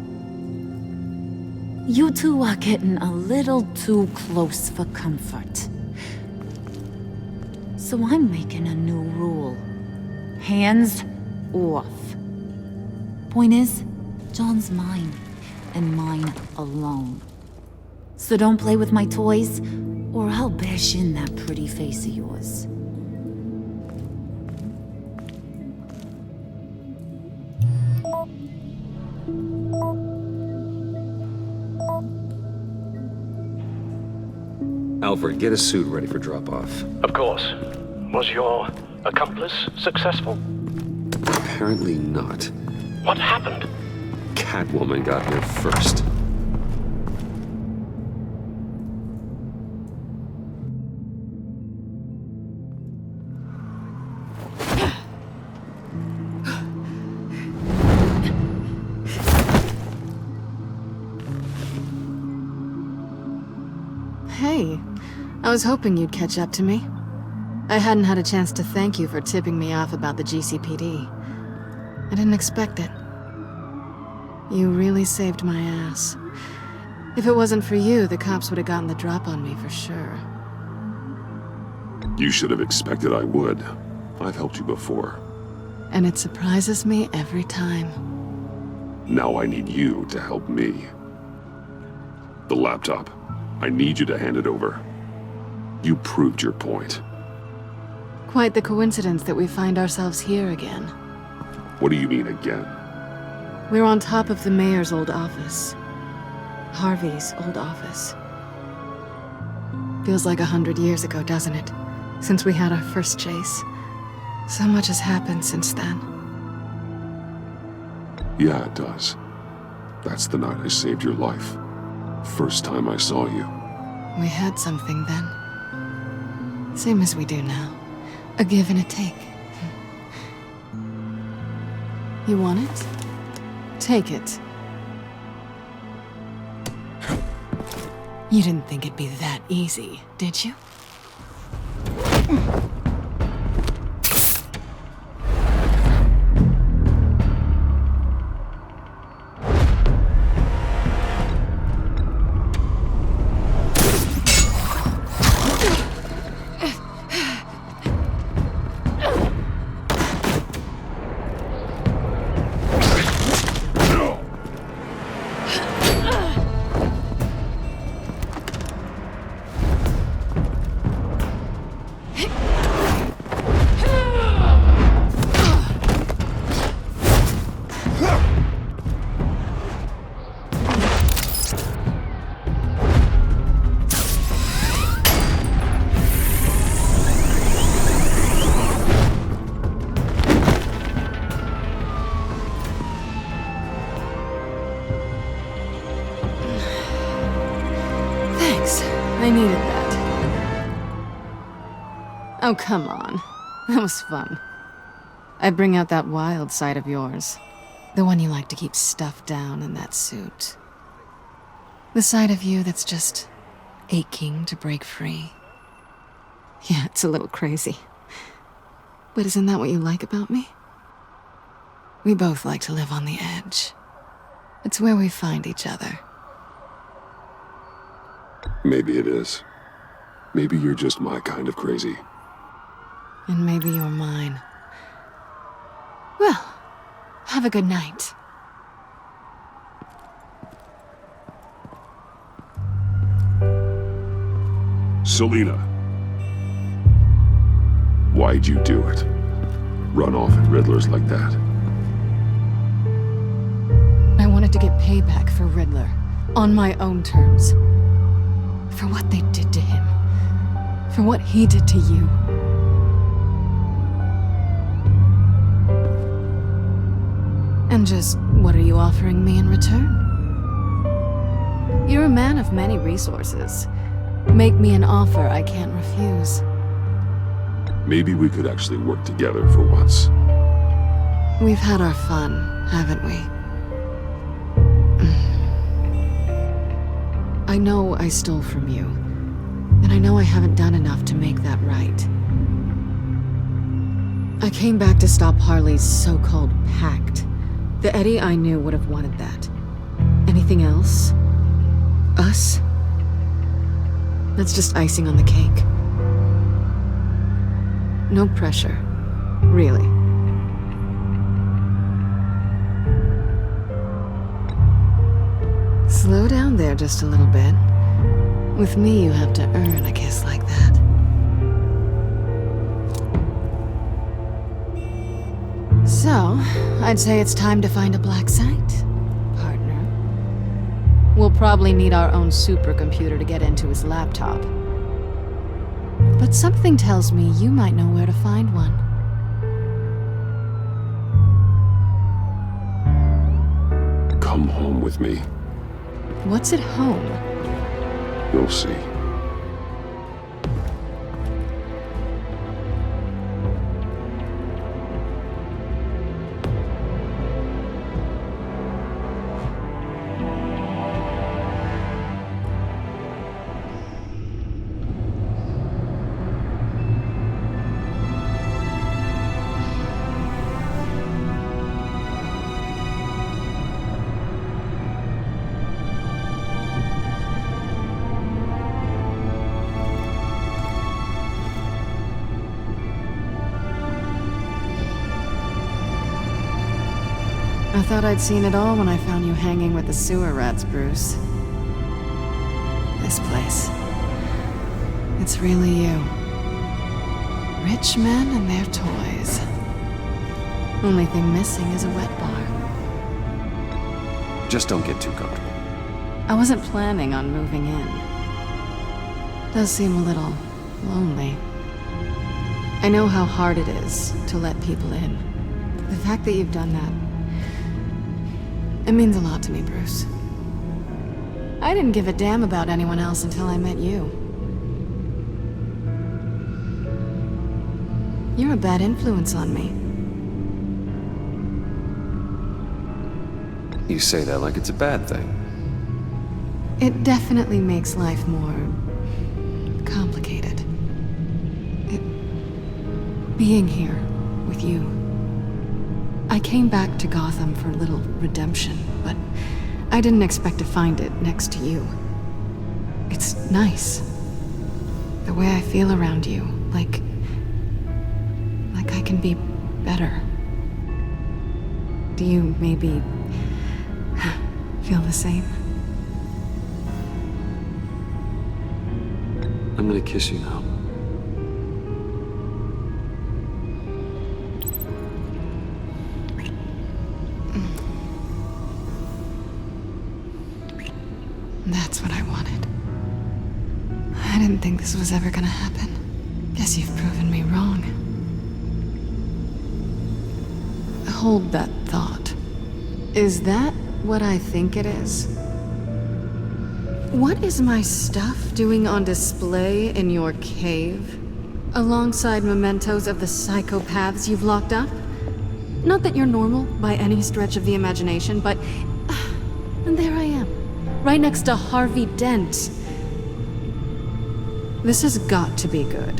You two are getting a little too close for comfort. So I'm making a new rule. Hands off. Point is, John's mine, and mine alone. So don't play with my toys, or I'll bash in that pretty face of yours. Alfred, get a suit ready for drop-off. Of course. Was your accomplice successful? Apparently not. What happened? Catwoman got here first. Hey, I was hoping you'd catch up to me. I hadn't had a chance to thank you for tipping me off about the GCPD. I didn't expect it. You really saved my ass. If it wasn't for you, the cops would have gotten the drop on me for sure. You should have expected I would. I've helped you before. And it surprises me every time. Now I need you to help me. The laptop. I need you to hand it over. You proved your point. Quite the coincidence that we find ourselves here again. What do you mean again? We're on top of the mayor's old office. Harvey's old office. Feels like 100 years ago, doesn't it? Since we had our first chase. So much has happened since then. Yeah, it does. That's the night I saved your life. First time I saw you. We had something then. Same as we do now. A give and a take. You want it? Take it. You didn't think it'd be that easy, did you? I needed that. Oh, come on. That was fun. I bring out that wild side of yours. The one you like to keep stuffed down in that suit. The side of you that's just aching to break free. Yeah, it's a little crazy. But isn't that what you like about me? We both like to live on the edge. It's where we find each other. Maybe it is. Maybe you're just my kind of crazy. And maybe you're mine. Well, have a good night. Selina. Why'd you do it? Run off at Riddlers like that? I wanted to get payback for Riddler. On my own terms. For what they did to him. For what he did to you. And just, what are you offering me in return? You're a man of many resources. Make me an offer I can't refuse. Maybe we could actually work together for once. We've had our fun, haven't we? I know I stole from you, and I know I haven't done enough to make that right. I came back to stop Harley's so-called pact. The Eddie I knew would have wanted that. Anything else? Us? That's just icing on the cake. No pressure. Really. Slow down there just a little bit. With me, you have to earn a kiss like that. So, I'd say it's time to find a black site, partner. We'll probably need our own supercomputer to get into his laptop. But something tells me you might know where to find one. Come home with me. What's at home? You'll see. I thought I'd seen it all when I found you hanging with the sewer rats, Bruce. This place. It's really you. Rich men and their toys. Only thing missing is a wet bar. Just don't get too comfortable. I wasn't planning on moving in. Does seem a little lonely. I know how hard it is to let people in. The fact that you've done that, it means a lot to me, Bruce. I didn't give a damn about anyone else until I met you. You're a bad influence on me. You say that like it's a bad thing. It definitely makes life more complicated. Being here with you. I came back to Gotham for a little redemption, but I didn't expect to find it next to you. It's nice. The way I feel around you, like I can be better. Do you maybe feel the same? I'm gonna kiss you now. That's what I wanted. I didn't think this was ever gonna happen. Guess you've proven me wrong. Hold that thought. Is that what I think it is? What is my stuff doing on display in your cave? Alongside mementos of the psychopaths you've locked up? Not that you're normal by any stretch of the imagination, but... and there I am. Right next to Harvey Dent. This has got to be good.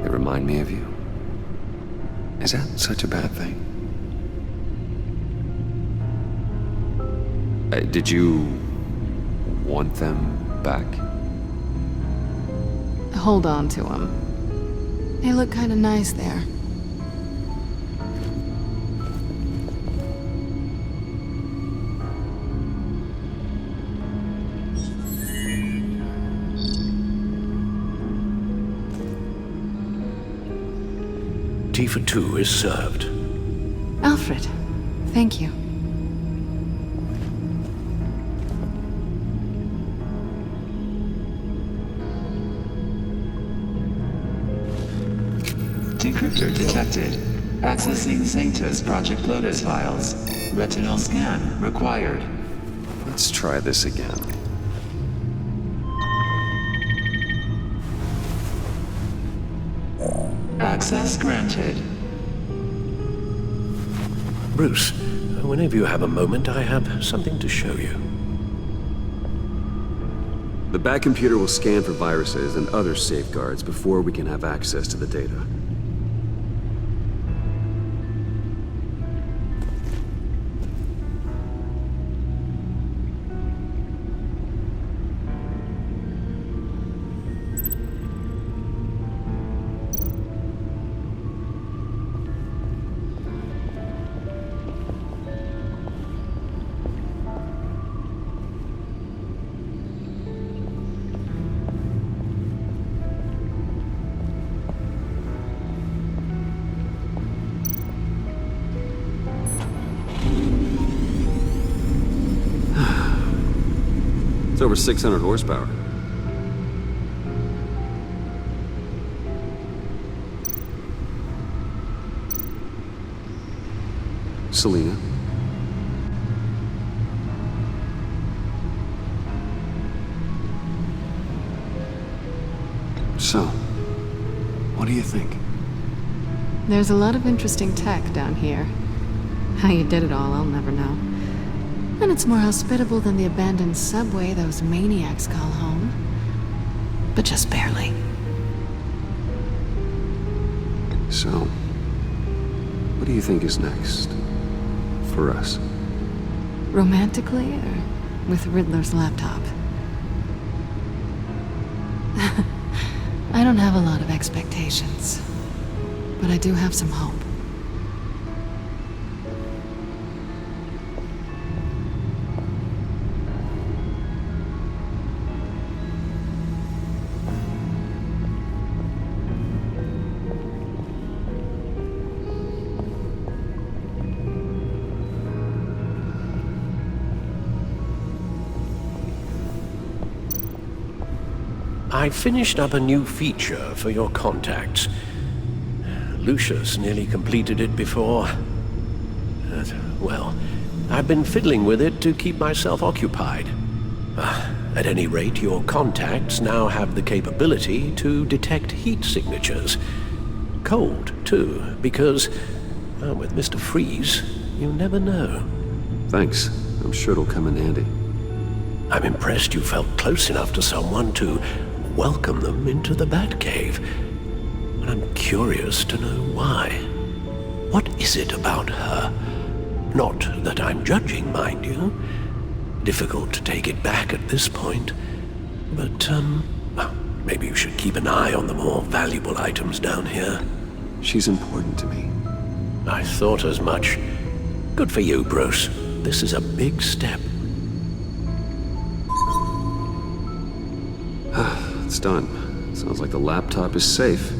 They remind me of you. Is that such a bad thing? Did you want them back? Hold on to them. They look kind of nice there. Tea for two is served. Alfred, thank you. Decryptor detected. Accessing Sanctus Project Lotus files. Retinal scan required. Let's try this again. Access granted. Bruce, whenever you have a moment, I have something to show you. The back computer will scan for viruses and other safeguards before we can have access to the data. It's over 600 horsepower. Selena? So, what do you think? There's a lot of interesting tech down here. How you did it all, I'll never know. And it's more hospitable than the abandoned subway those maniacs call home. But just barely. So, what do you think is next? For us? Romantically, or with Riddler's laptop? I don't have a lot of expectations, but I do have some hope. I finished up a new feature for your contacts. Lucius nearly completed it before. Well, I've been fiddling with it to keep myself occupied. At any rate, your contacts now have the capability to detect heat signatures. Cold, too, because, well, with Mr. Freeze, you never know. Thanks. I'm sure it'll come in handy. I'm impressed you felt close enough to someone to welcome them into the Batcave. And I'm curious to know why. What is it about her? Not that I'm judging, mind you. Difficult to take it back at this point. But, well, maybe you should keep an eye on the more valuable items down here. She's important to me. I thought as much. Good for you, Bruce. This is a big step. It's done. Sounds like the laptop is safe.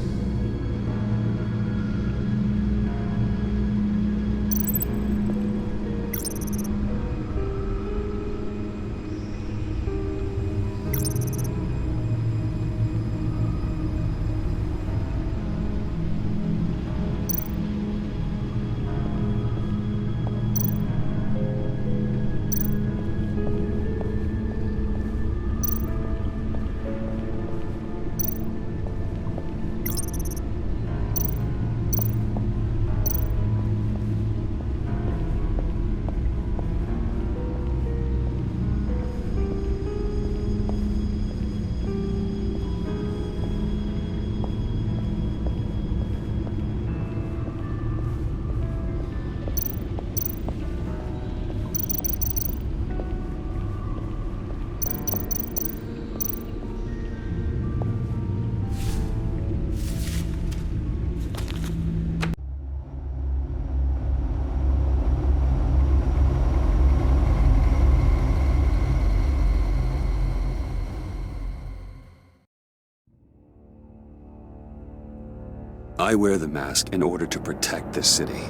I wear the mask in order to protect this city.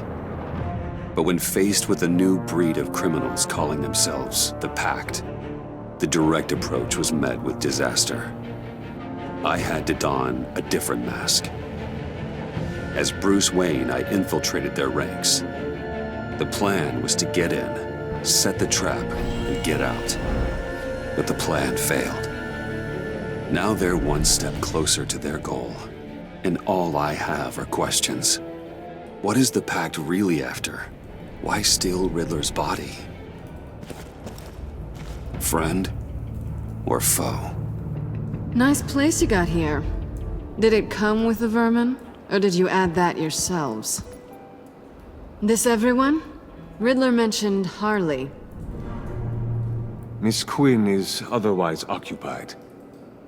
But when faced with a new breed of criminals calling themselves the Pact, the direct approach was met with disaster. I had to don a different mask. As Bruce Wayne, I infiltrated their ranks. The plan was to get in, set the trap, and get out. But the plan failed. Now they're one step closer to their goal. And all I have are questions. What is the Pact really after? Why steal Riddler's body? Friend or foe? Nice place you got here. Did it come with the vermin? Or did you add that yourselves? This everyone? Riddler mentioned Harley. Miss Quinn is otherwise occupied.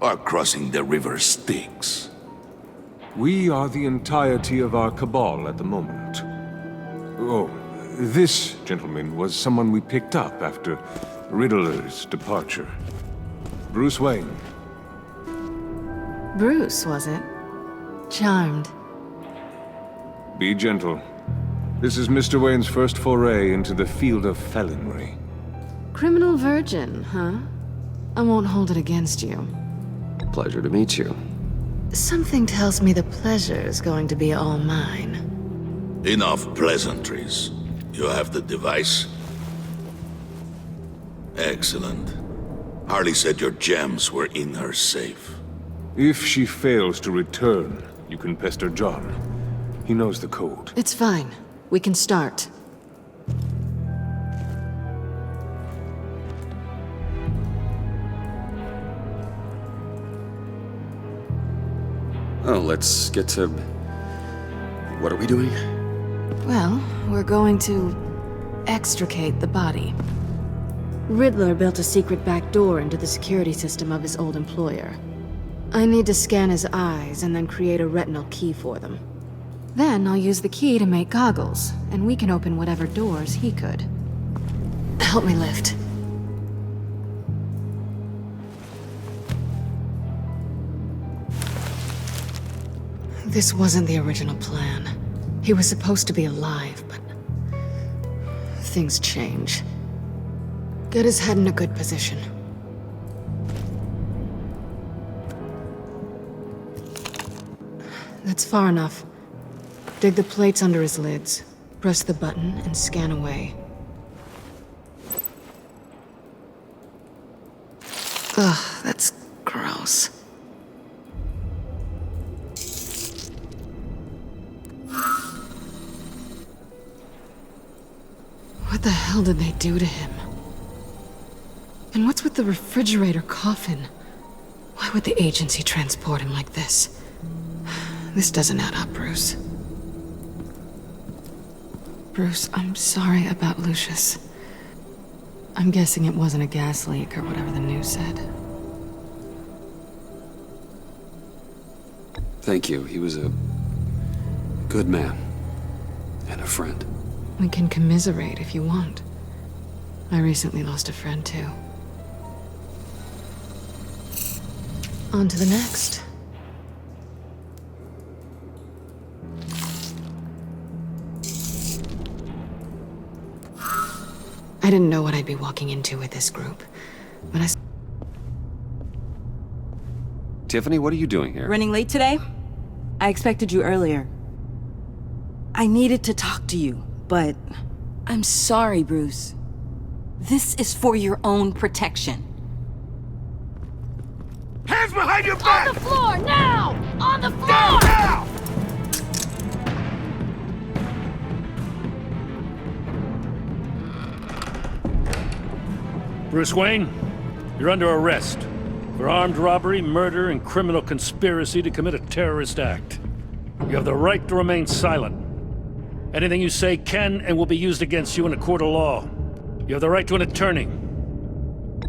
Or crossing the river Styx. We are the entirety of our cabal at the moment. Oh, this gentleman was someone we picked up after Riddler's departure. Bruce Wayne. Bruce, was it? Charmed. Be gentle. This is Mr. Wayne's first foray into the field of felonry. Criminal virgin, huh? I won't hold it against you. Pleasure to meet you. Something tells me the pleasure is going to be all mine. Enough pleasantries. You have the device? Excellent. Harley said your gems were in her safe. If she fails to return, you can pester John. He knows the code. It's fine. We can start. Oh, let's get to... What are we doing? Well, we're going to extricate the body. Riddler built a secret back door into the security system of his old employer. I need to scan his eyes and then create a retinal key for them. Then I'll use the key to make goggles, and we can open whatever doors he could. Help me lift. This wasn't the original plan. He was supposed to be alive, but... things change. Get his head in a good position. That's far enough. Dig the plates under his lids. Press the button and scan away. Ugh, that's gross. What the hell did they do to him? And what's with the refrigerator coffin? Why would the agency transport him like this? This doesn't add up, Bruce. Bruce, I'm sorry about Lucius. I'm guessing it wasn't a gas leak or whatever the news said. Thank you. He was a good man. And a friend. We can commiserate if you want. I recently lost a friend, too. On to the next. I didn't know what I'd be walking into with this group, but I... Tiffany, what are you doing here? Running late today? I expected you earlier. I needed to talk to you, but... I'm sorry, Bruce. This is for your own protection. Hands behind your back! On the floor, now! On the floor! Down, now! Bruce Wayne, you're under arrest for armed robbery, murder, and criminal conspiracy to commit a terrorist act. You have the right to remain silent. Anything you say can and will be used against you in a court of law. You have the right to an attorney.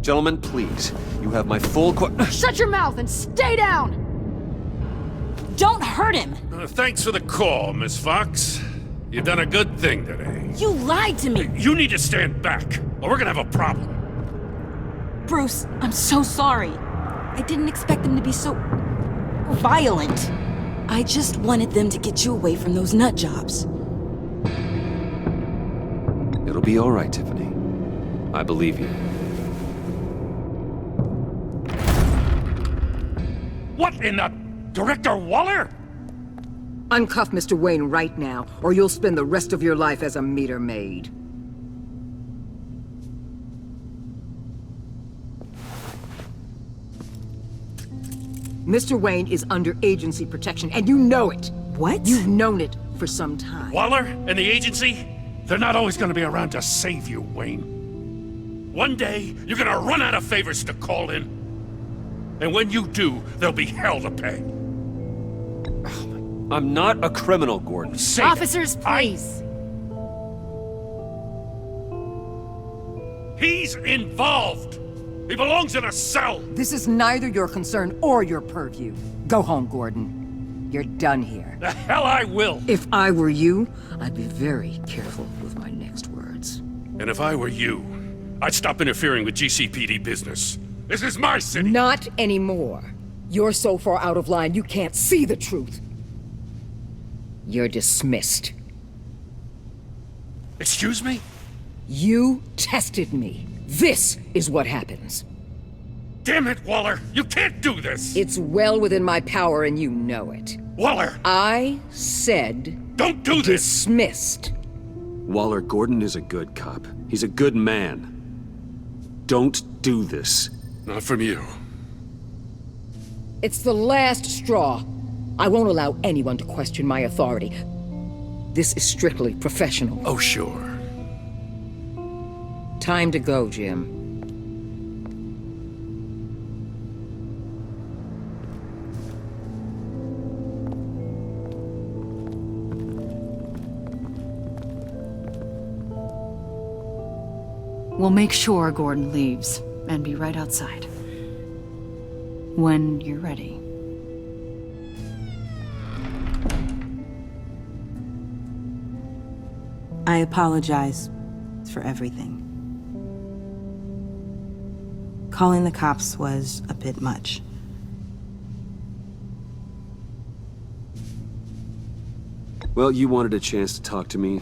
Gentlemen, please. You have my full Shut your mouth and stay down! Don't hurt him! Thanks for the call, Miss Fox. You've done a good thing today. You lied to me! You need to stand back, or we're gonna have a problem. Bruce, I'm so sorry. I didn't expect them to be so... violent. I just wanted them to get you away from those nut jobs. It'll be all right, Tiffany. I believe you. What in the... Director Waller? Uncuff Mr. Wayne right now, or you'll spend the rest of your life as a meter maid. Mr. Wayne is under agency protection, and you know it. What? You've known it for some time. Waller and the agency? They're not always gonna be around to save you, Wayne. One day, you're gonna run out of favors to call in. And when you do, there'll be hell to pay. I'm not a criminal, Gordon. Say Officers, please! He's involved! He belongs in a cell! This is neither your concern or your purview. Go home, Gordon. You're done here. The hell I will! If I were you, I'd be very careful with my next words. And if I were you, I'd stop interfering with GCPD business. This is my city! Not anymore. You're so far out of line, you can't see the truth. You're dismissed. Excuse me? You tested me. This is what happens. damn it, Waller! You can't do this! It's well within my power and you know it. Waller! I said... Don't do this! Dismissed. Waller, Gordon is a good cop. He's a good man. Don't do this. Not from you. It's the last straw. I won't allow anyone to question my authority. This is strictly professional. Oh, sure. Time to go, Jim. We'll make sure Gordon leaves, and be right outside. When you're ready. I apologize for everything. Calling the cops was a bit much. Well, you wanted a chance to talk to me,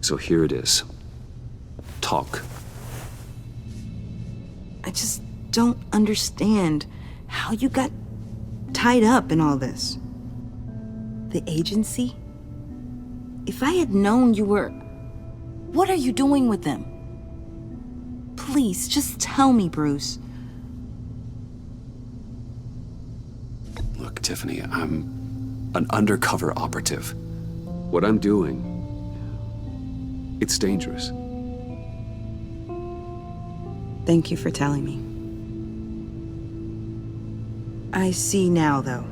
so here it is. Talk. I just don't understand how you got tied up in all this. The agency? If I had known you were... What are you doing with them? Please, just tell me, Bruce. Look, Tiffany, I'm an undercover operative. What I'm doing, it's dangerous. Thank you for telling me. I see now, though.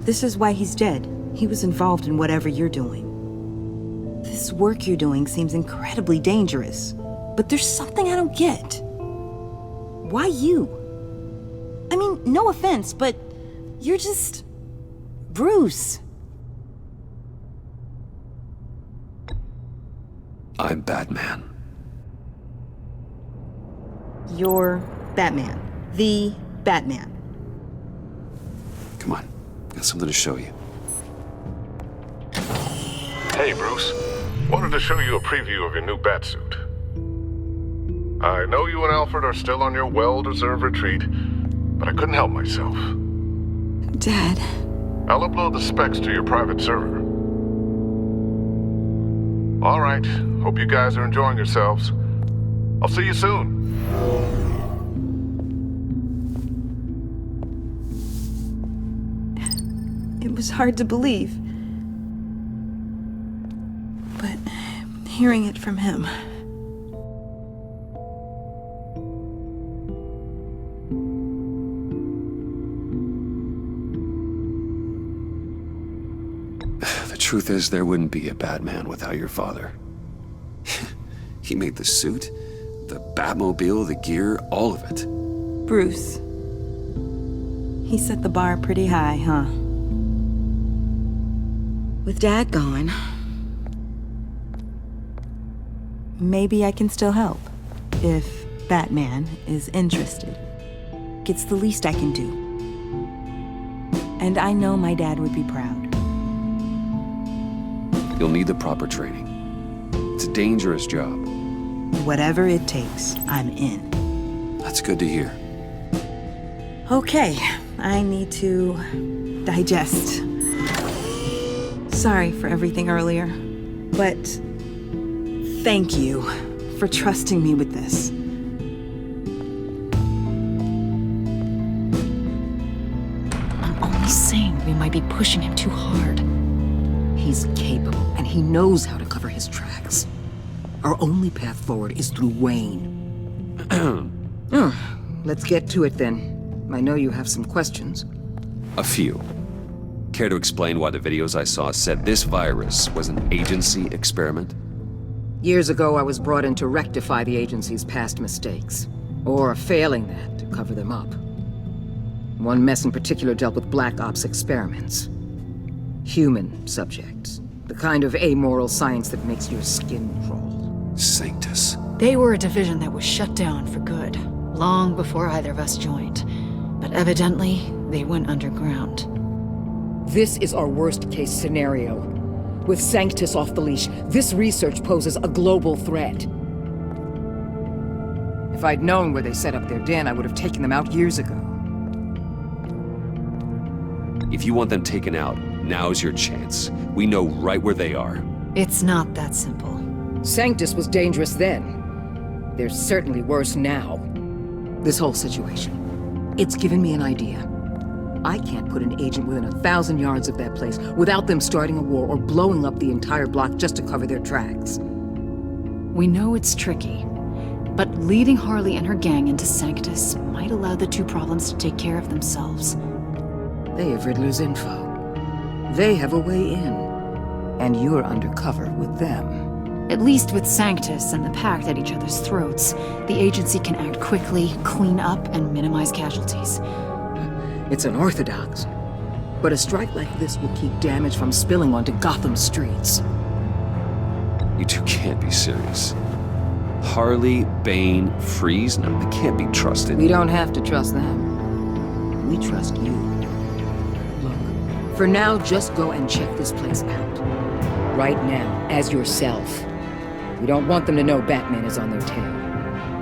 This is why he's dead. He was involved in whatever you're doing. This work you're doing seems incredibly dangerous. But there's something I don't get. Why you? I mean, no offense, but you're just... Bruce. I'm Batman. You're Batman. The Batman. Come on, got something to show you. Hey, Bruce. Wanted to show you a preview of your new Batsuit. I know you and Alfred are still on your well-deserved retreat, but I couldn't help myself. Dad. I'll upload the specs to your private server. All right. Hope you guys are enjoying yourselves. I'll see you soon. It was hard to believe. But hearing it from him... The truth is, there wouldn't be a Batman without your father. He made the suit, the Batmobile, the gear, all of it. Bruce. He set the bar pretty high, huh? With Dad gone... Maybe I can still help. If Batman is interested. It's the least I can do. And I know my dad would be proud. You'll need the proper training. It's a dangerous job. Whatever it takes, I'm in. That's good to hear. Okay, I need to digest. Sorry for everything earlier, but thank you for trusting me with this. I'm only saying we might be pushing him too hard. He's capable, and he knows how to cover his tracks. Our only path forward is through Wayne. Let's get to it then. I know you have some questions. A few. Care to explain why the videos I saw said this virus was an agency experiment? Years ago, I was brought in to rectify the agency's past mistakes. Or failing that, to cover them up. One mess in particular dealt with Black Ops experiments. Human subjects. The kind of amoral science that makes your skin crawl. Sanctus. They were a division that was shut down for good, long before either of us joined. But evidently, they went underground. This is our worst-case scenario. With Sanctus off the leash, this research poses a global threat. If I'd known where they set up their den, I would have taken them out years ago. If you want them taken out, now's your chance. We know right where they are. It's not that simple. Sanctus was dangerous then. They're certainly worse now. This whole situation, it's given me an idea. I can't put an agent within 1,000 yards of that place without them starting a war or blowing up the entire block just to cover their tracks. We know it's tricky, but leading Harley and her gang into Sanctus might allow the two problems to take care of themselves. They have Riddler's info. They have a way in. And you're undercover with them. At least with Sanctus and the Pact at each other's throats, the agency can act quickly, clean up, and minimize casualties. It's unorthodox, but a strike like this will keep damage from spilling onto Gotham streets. You two can't be serious. Harley, Bane, Freeze? No, they can't be trusted. We don't have to trust them. We trust you. Look, for now, just go and check this place out. Right now, as yourself. We don't want them to know Batman is on their tail.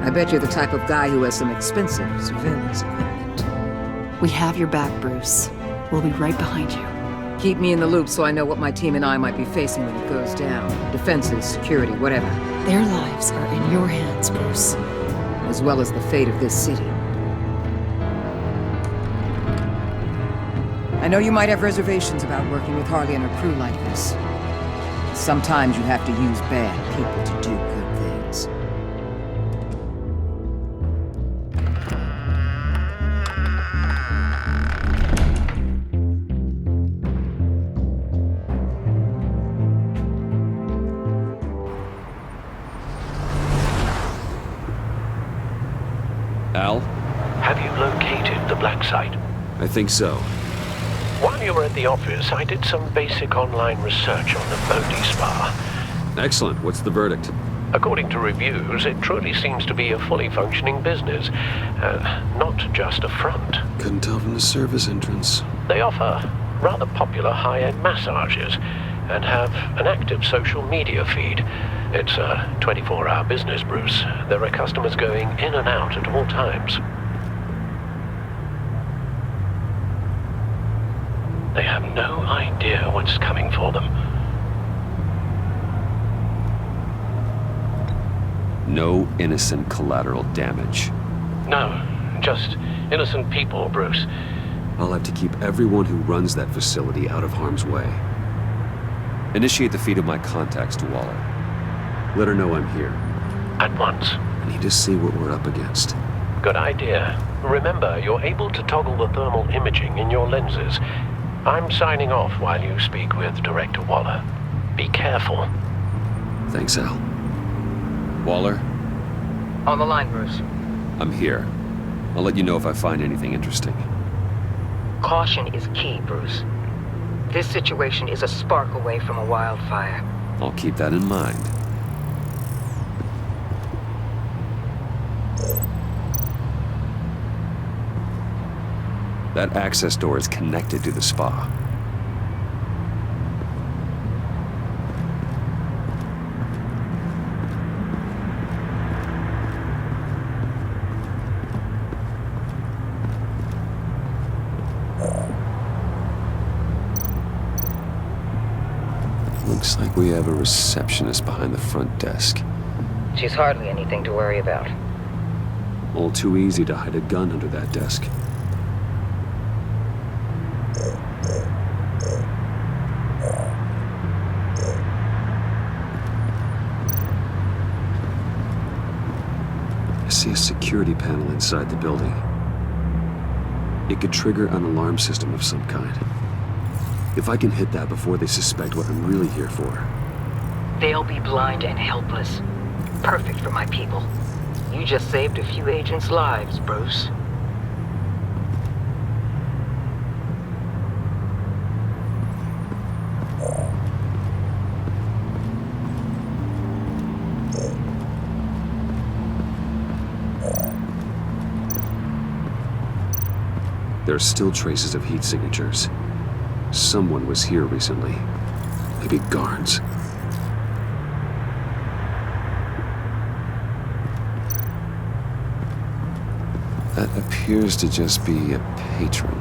I bet you're the type of guy who has some expensive surveillance equipment. We have your back, Bruce. We'll be right behind you. Keep me in the loop so I know what my team and I might be facing when it goes down. Defenses, security, whatever. Their lives are in your hands, Bruce. As well as the fate of this city. I know you might have reservations about working with Harley and her crew like this. Sometimes you have to use bad people to do good things. Al? Have you located the black site? I think so. While you were at the office, I did some basic online research on the Bodhi Spa. Excellent. What's the verdict? According to reviews, it truly seems to be a fully functioning business, not just a front. Couldn't tell from the service entrance. They offer rather popular high-end massages and have an active social media feed. It's a 24-hour business, Bruce. There are customers going in and out at all times. They have no idea what's coming for them. No innocent collateral damage. No, just innocent people, Bruce. I'll have to keep everyone who runs that facility out of harm's way. Initiate the feed of my contacts to Waller. Let her know I'm here. At once. I need to see what we're up against. Good idea. Remember, you're able to toggle the thermal imaging in your lenses. I'm signing off while you speak with Director Waller. Be careful. Thanks, Al. Waller? On the line, Bruce. I'm here. I'll let you know if I find anything interesting. Caution is key, Bruce. This situation is a spark away from a wildfire. I'll keep that in mind. That access door is connected to the spa. Looks like we have a receptionist behind the front desk. She's hardly anything to worry about. All too easy to hide a gun under that desk. I see a security panel inside the building. It could trigger an alarm system of some kind. If I can hit that before they suspect what I'm really here for. They'll be blind and helpless. Perfect for my people. You just saved a few agents' lives, Bruce. There are still traces of heat signatures. Someone was here recently. Maybe guards. That appears to just be a patron.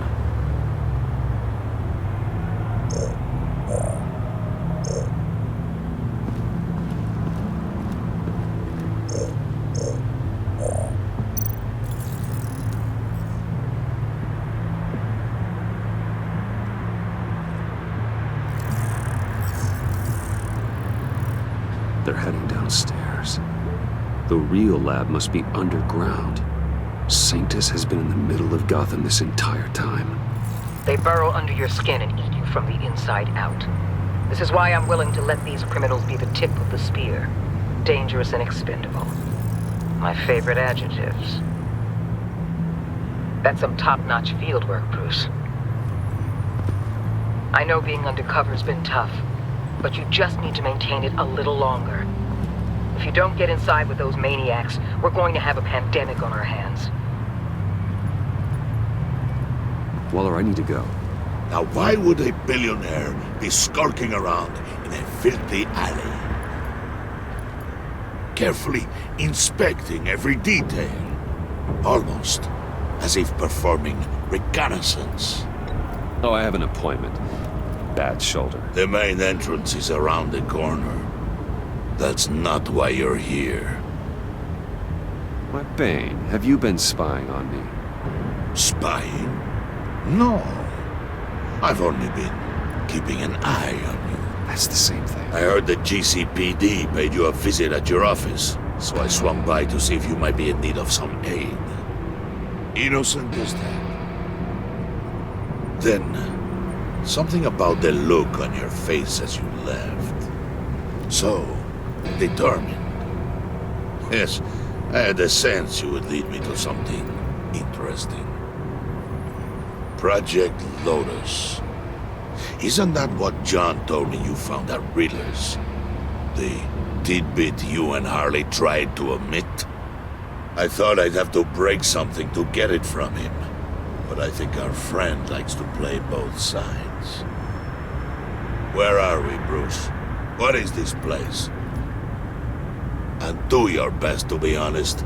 They're heading downstairs. The real lab must be underground. Sanctus has been in the middle of Gotham this entire time. They burrow under your skin and eat you from the inside out. This is why I'm willing to let these criminals be the tip of the spear. Dangerous and expendable. My favorite adjectives. That's some top-notch field work, Bruce. I know being undercover's been tough, but you just need to maintain it a little longer. If you don't get inside with those maniacs, we're going to have a pandemic on our hands. Waller, I need to go. Now why would a billionaire be skulking around in a filthy alley? Carefully inspecting every detail. Almost as if performing reconnaissance. Oh, I have an appointment. Bad shoulder. The main entrance is around the corner. That's not why you're here. Why, Bane, have you been spying on me? Spying? No. I've only been keeping an eye on you. That's the same thing. I heard the GCPD paid you a visit at your office, so I swung by to see if you might be in need of some aid. Innocent as that. Then, something about the look on your face as you left. So, determined. Yes, I had a sense you would lead me to something interesting. Project Lotus. Isn't that what John told me you found at Riddler's? The tidbit you and Harley tried to omit? I thought I'd have to break something to get it from him. But I think our friend likes to play both sides. Where are we, Bruce? What is this place? And do your best to be honest.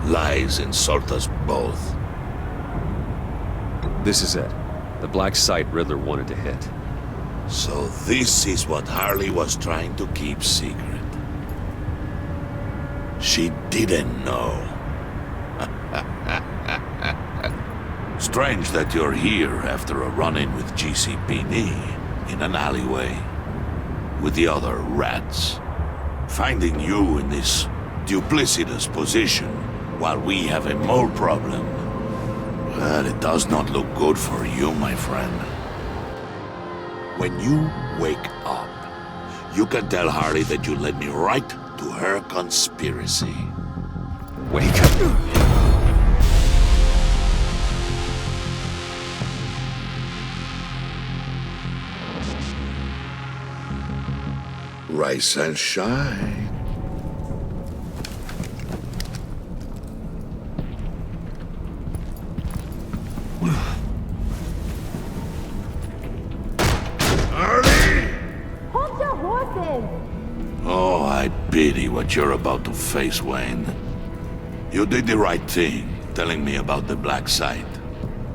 Lies insult us both. This is it. The black site Riddler wanted to hit. So this is what Harley was trying to keep secret. She didn't know. Strange that you're here after a run-in with GCPD in an alleyway with the other rats. Finding you in this duplicitous position while we have a mole problem. Well, it does not look good for you, my friend. When you wake up, you can tell Harley that you led me right to her conspiracy. Wake up. Rise and shine. Oh, I pity what you're about to face, Wayne. You did the right thing, telling me about the black site.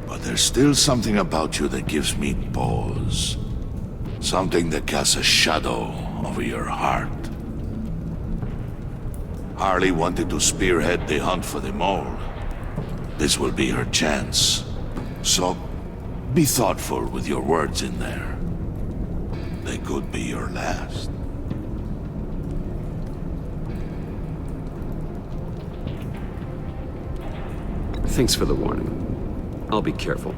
But there's still something about you that gives me pause. Something that casts a shadow over your heart. Harley wanted to spearhead the hunt for the mole. This will be her chance. So, be thoughtful with your words in there. They could be your last. Thanks for the warning. I'll be careful.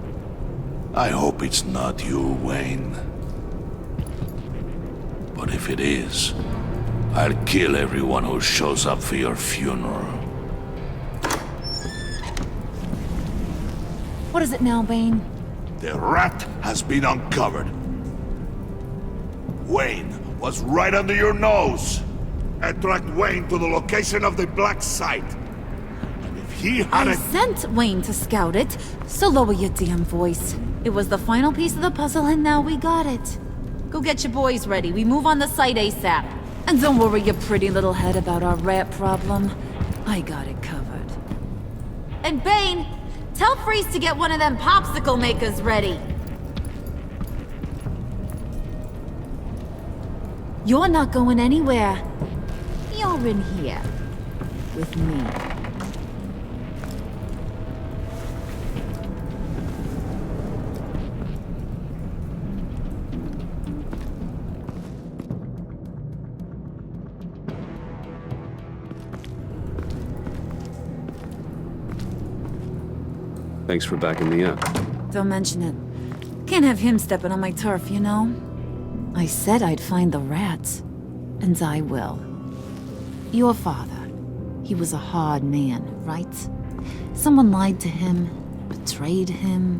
I hope it's not you, Wayne. But if it is, I'll kill everyone who shows up for your funeral. What is it now, Bane? The rat has been uncovered. Wayne was right under your nose. I tracked Wayne to the location of the black site. And if he had I sent Wayne to scout it, so lower your damn voice. It was the final piece of the puzzle and now we got it. Go get your boys ready. We move on the site ASAP. And don't worry your pretty little head about our rat problem. I got it covered. And Bane, tell Freeze to get one of them popsicle makers ready. You're not going anywhere. You're in here. With me. Thanks for backing me up. Don't mention it. Can't have him stepping on my turf, you know? I said I'd find the rats. And I will. Your father. He was a hard man, right? Someone lied to him, betrayed him.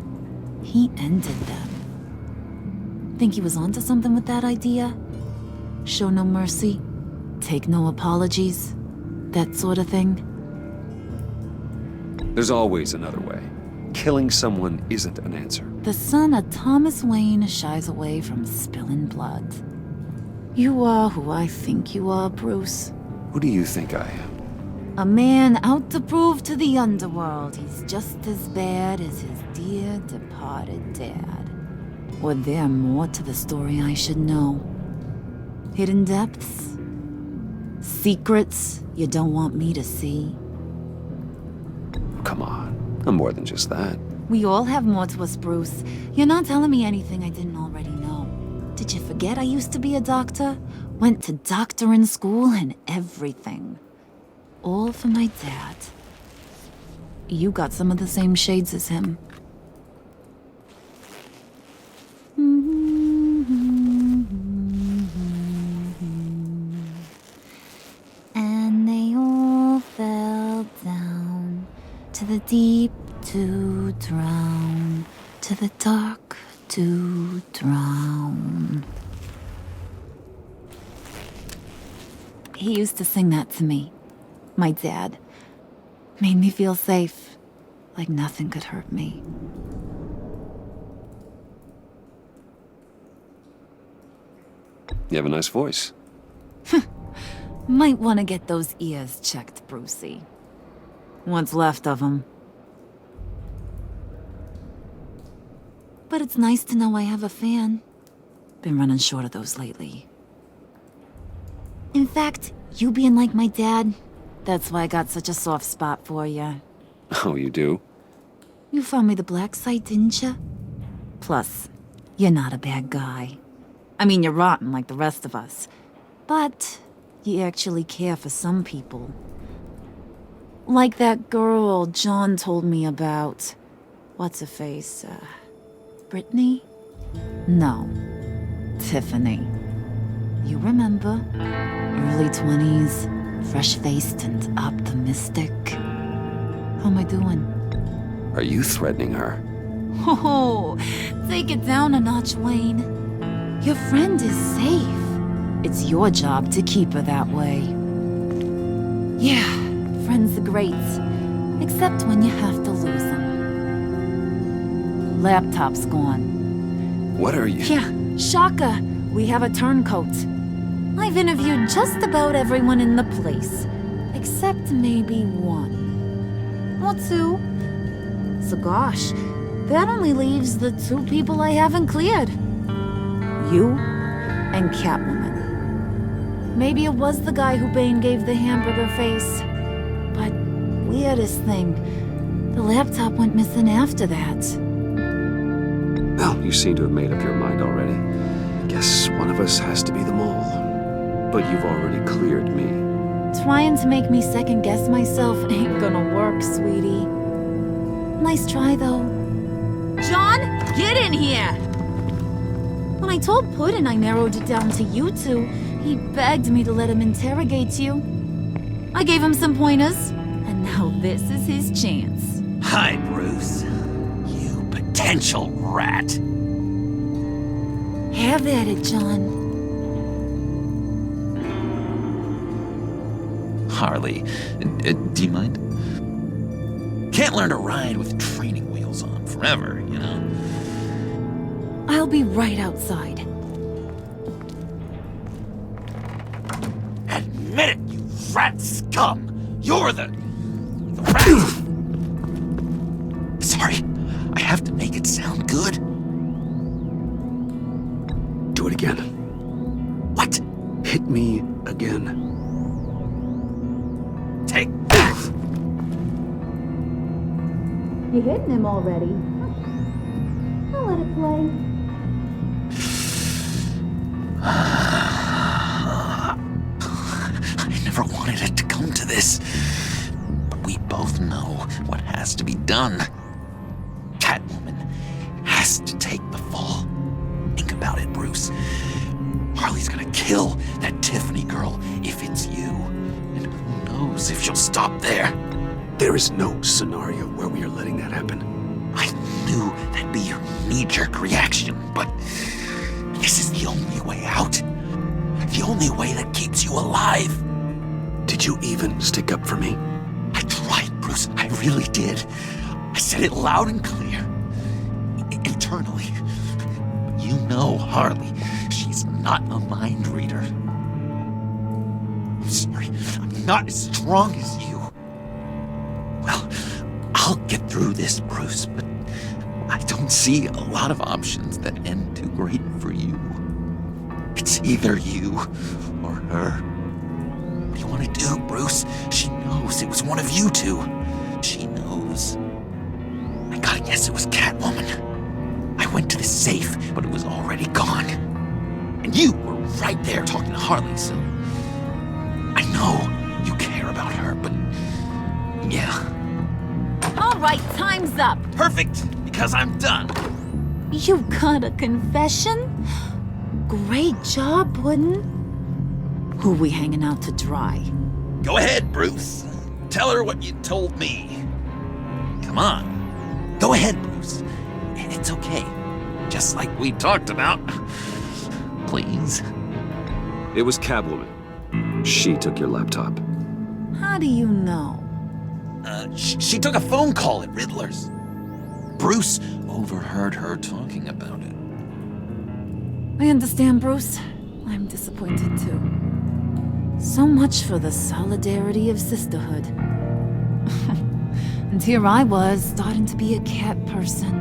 He ended them. Think he was onto something with that idea? Show no mercy? Take no apologies? That sort of thing? There's always another way. Killing someone isn't an answer. The son of Thomas Wayne shies away from spilling blood. You are who I think you are, Bruce. Who do you think I am? A man out to prove to the underworld he's just as bad as his dear departed dad. Or there more to the story I should know? Hidden depths? Secrets you don't want me to see? Come on. I'm more than just that. We all have more to us, Bruce. You're not telling me anything I didn't already know. Did you forget I used to be a doctor? Went to doctoring school and everything. All for my dad. You got some of the same shades as him. And they all fell down to the deep to drown, to the dark to drown. He used to sing that to me. My dad. Made me feel safe, like nothing could hurt me. You have a nice voice. Might want to get those ears checked, Brucey. What's left of them. But it's nice to know I have a fan. Been running short of those lately. In fact, you being like my dad, that's why I got such a soft spot for you. Oh, you do? You found me the black site, didn't you? Plus, you're not a bad guy. I mean, you're rotten like the rest of us. But you actually care for some people. Like that girl John told me about. What's her face? Brittany? No. Tiffany. You remember? Early 20s, fresh-faced and optimistic. How am I doing? Are you threatening her? Oh, take it down a notch, Wayne. Your friend is safe. It's your job to keep her that way. Yeah, friends are great. Except when you have to lose them. Laptop's gone. What are you? Yeah, shocker. We have a turncoat. I've interviewed just about everyone in the place. Except maybe one. Or two. So gosh, that only leaves the two people I haven't cleared. You and Catwoman. Maybe it was the guy who Bane gave the hamburger face. But weirdest thing, the laptop went missing after that. Well, you seem to have made up your mind already. I guess one of us has to be the mole. But you've already cleared me. Trying to make me second-guess myself ain't gonna work, sweetie. Nice try, though. John, get in here! When I told Puddin' I narrowed it down to you two, he begged me to let him interrogate you. I gave him some pointers, and now this is his chance. Hi, Bruce. You potential rat. Have at it, John. Harley, do you mind? Can't learn to ride with training wheels on forever, you know? I'll be right outside. Admit it, you rat scum! You're the rat! You're hitting him already. I'll let it play. I never wanted it to come to this. But we both know what has to be done. Catwoman has to take the fall. Think about it, Bruce. Harley's gonna kill that Tiffany girl if it's you. And who knows if she'll stop there. There is no scenario where we are letting that happen. I knew that'd be your knee-jerk reaction, but this is the only way out. The only way that keeps you alive. Did you even stick up for me? I tried, Bruce. I really did. I said it loud and clear. Internally. But you know Harley. She's not a mind reader. I'm sorry. I'm not as strong as you. Well, I'll get through this, Bruce, but I don't see a lot of options that end too great for you. It's either you or her. What do you want to do, Bruce? She knows it was one of you two. She knows. I gotta guess it was Catwoman. I went to the safe, but it was already gone. And you were right there talking to Harley, so I know you care about her, but yeah. All right, time's up. Perfect, because I'm done. You got a confession? Great job, Puddin'. Who we hanging out to dry? Go ahead, Bruce. Tell her what you told me. Come on. Go ahead, Bruce. It's okay. Just like we talked about. Please. It was Catwoman. She took your laptop. How do you know? She took a phone call at Riddler's. Bruce overheard her talking about it. I understand, Bruce. I'm disappointed too. So much for the solidarity of sisterhood. And here I was, starting to be a cat person.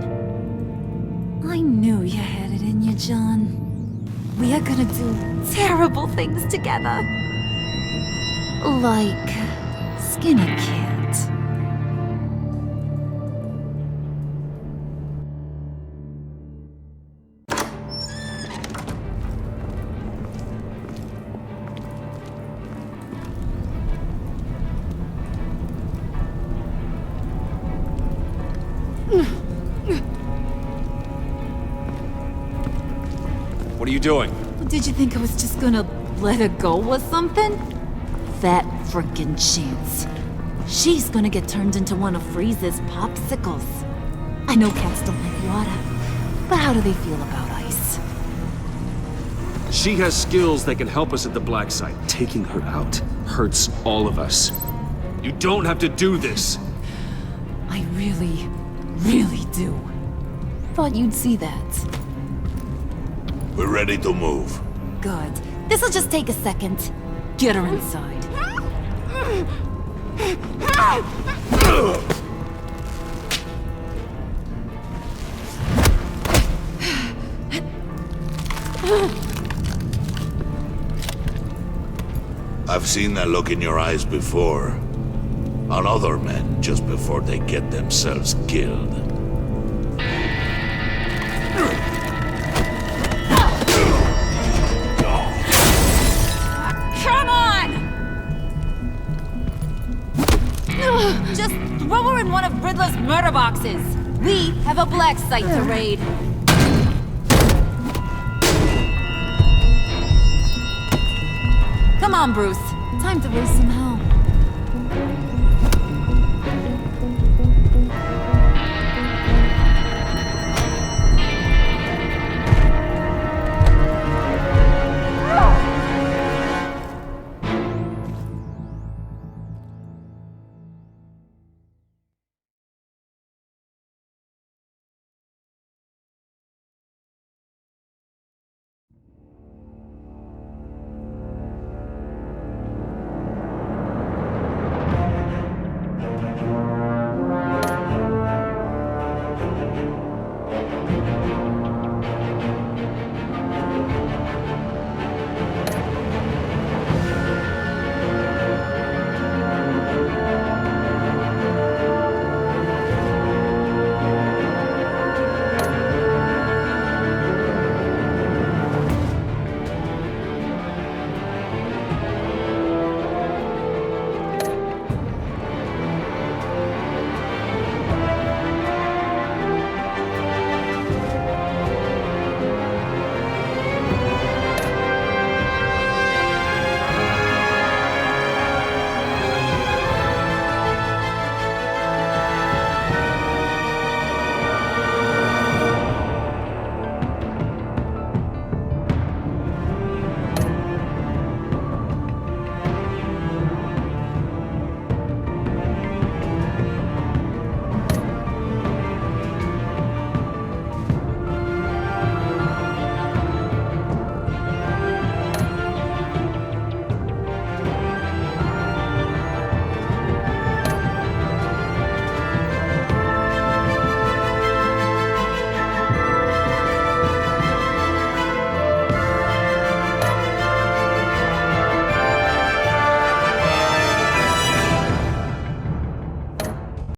I knew you had it in you, John. We are gonna do terrible things together. Like skin a cat. What are you doing? Did you think I was just gonna let her go or something? That frickin' chance. She's gonna get turned into one of Freeze's popsicles. I know cats don't like water, but how do they feel about ice? She has skills that can help us at the black site. Taking her out hurts all of us. You don't have to do this. I really, really do. Thought you'd see that. We're ready to move. Good. This'll just take a second. Get her inside. I've seen that look in your eyes before. On other men, just before they get themselves killed. Come on! Just throw her in one of Riddler's murder boxes. We have a black site to raid. Come on, Bruce. Time to raise some hell.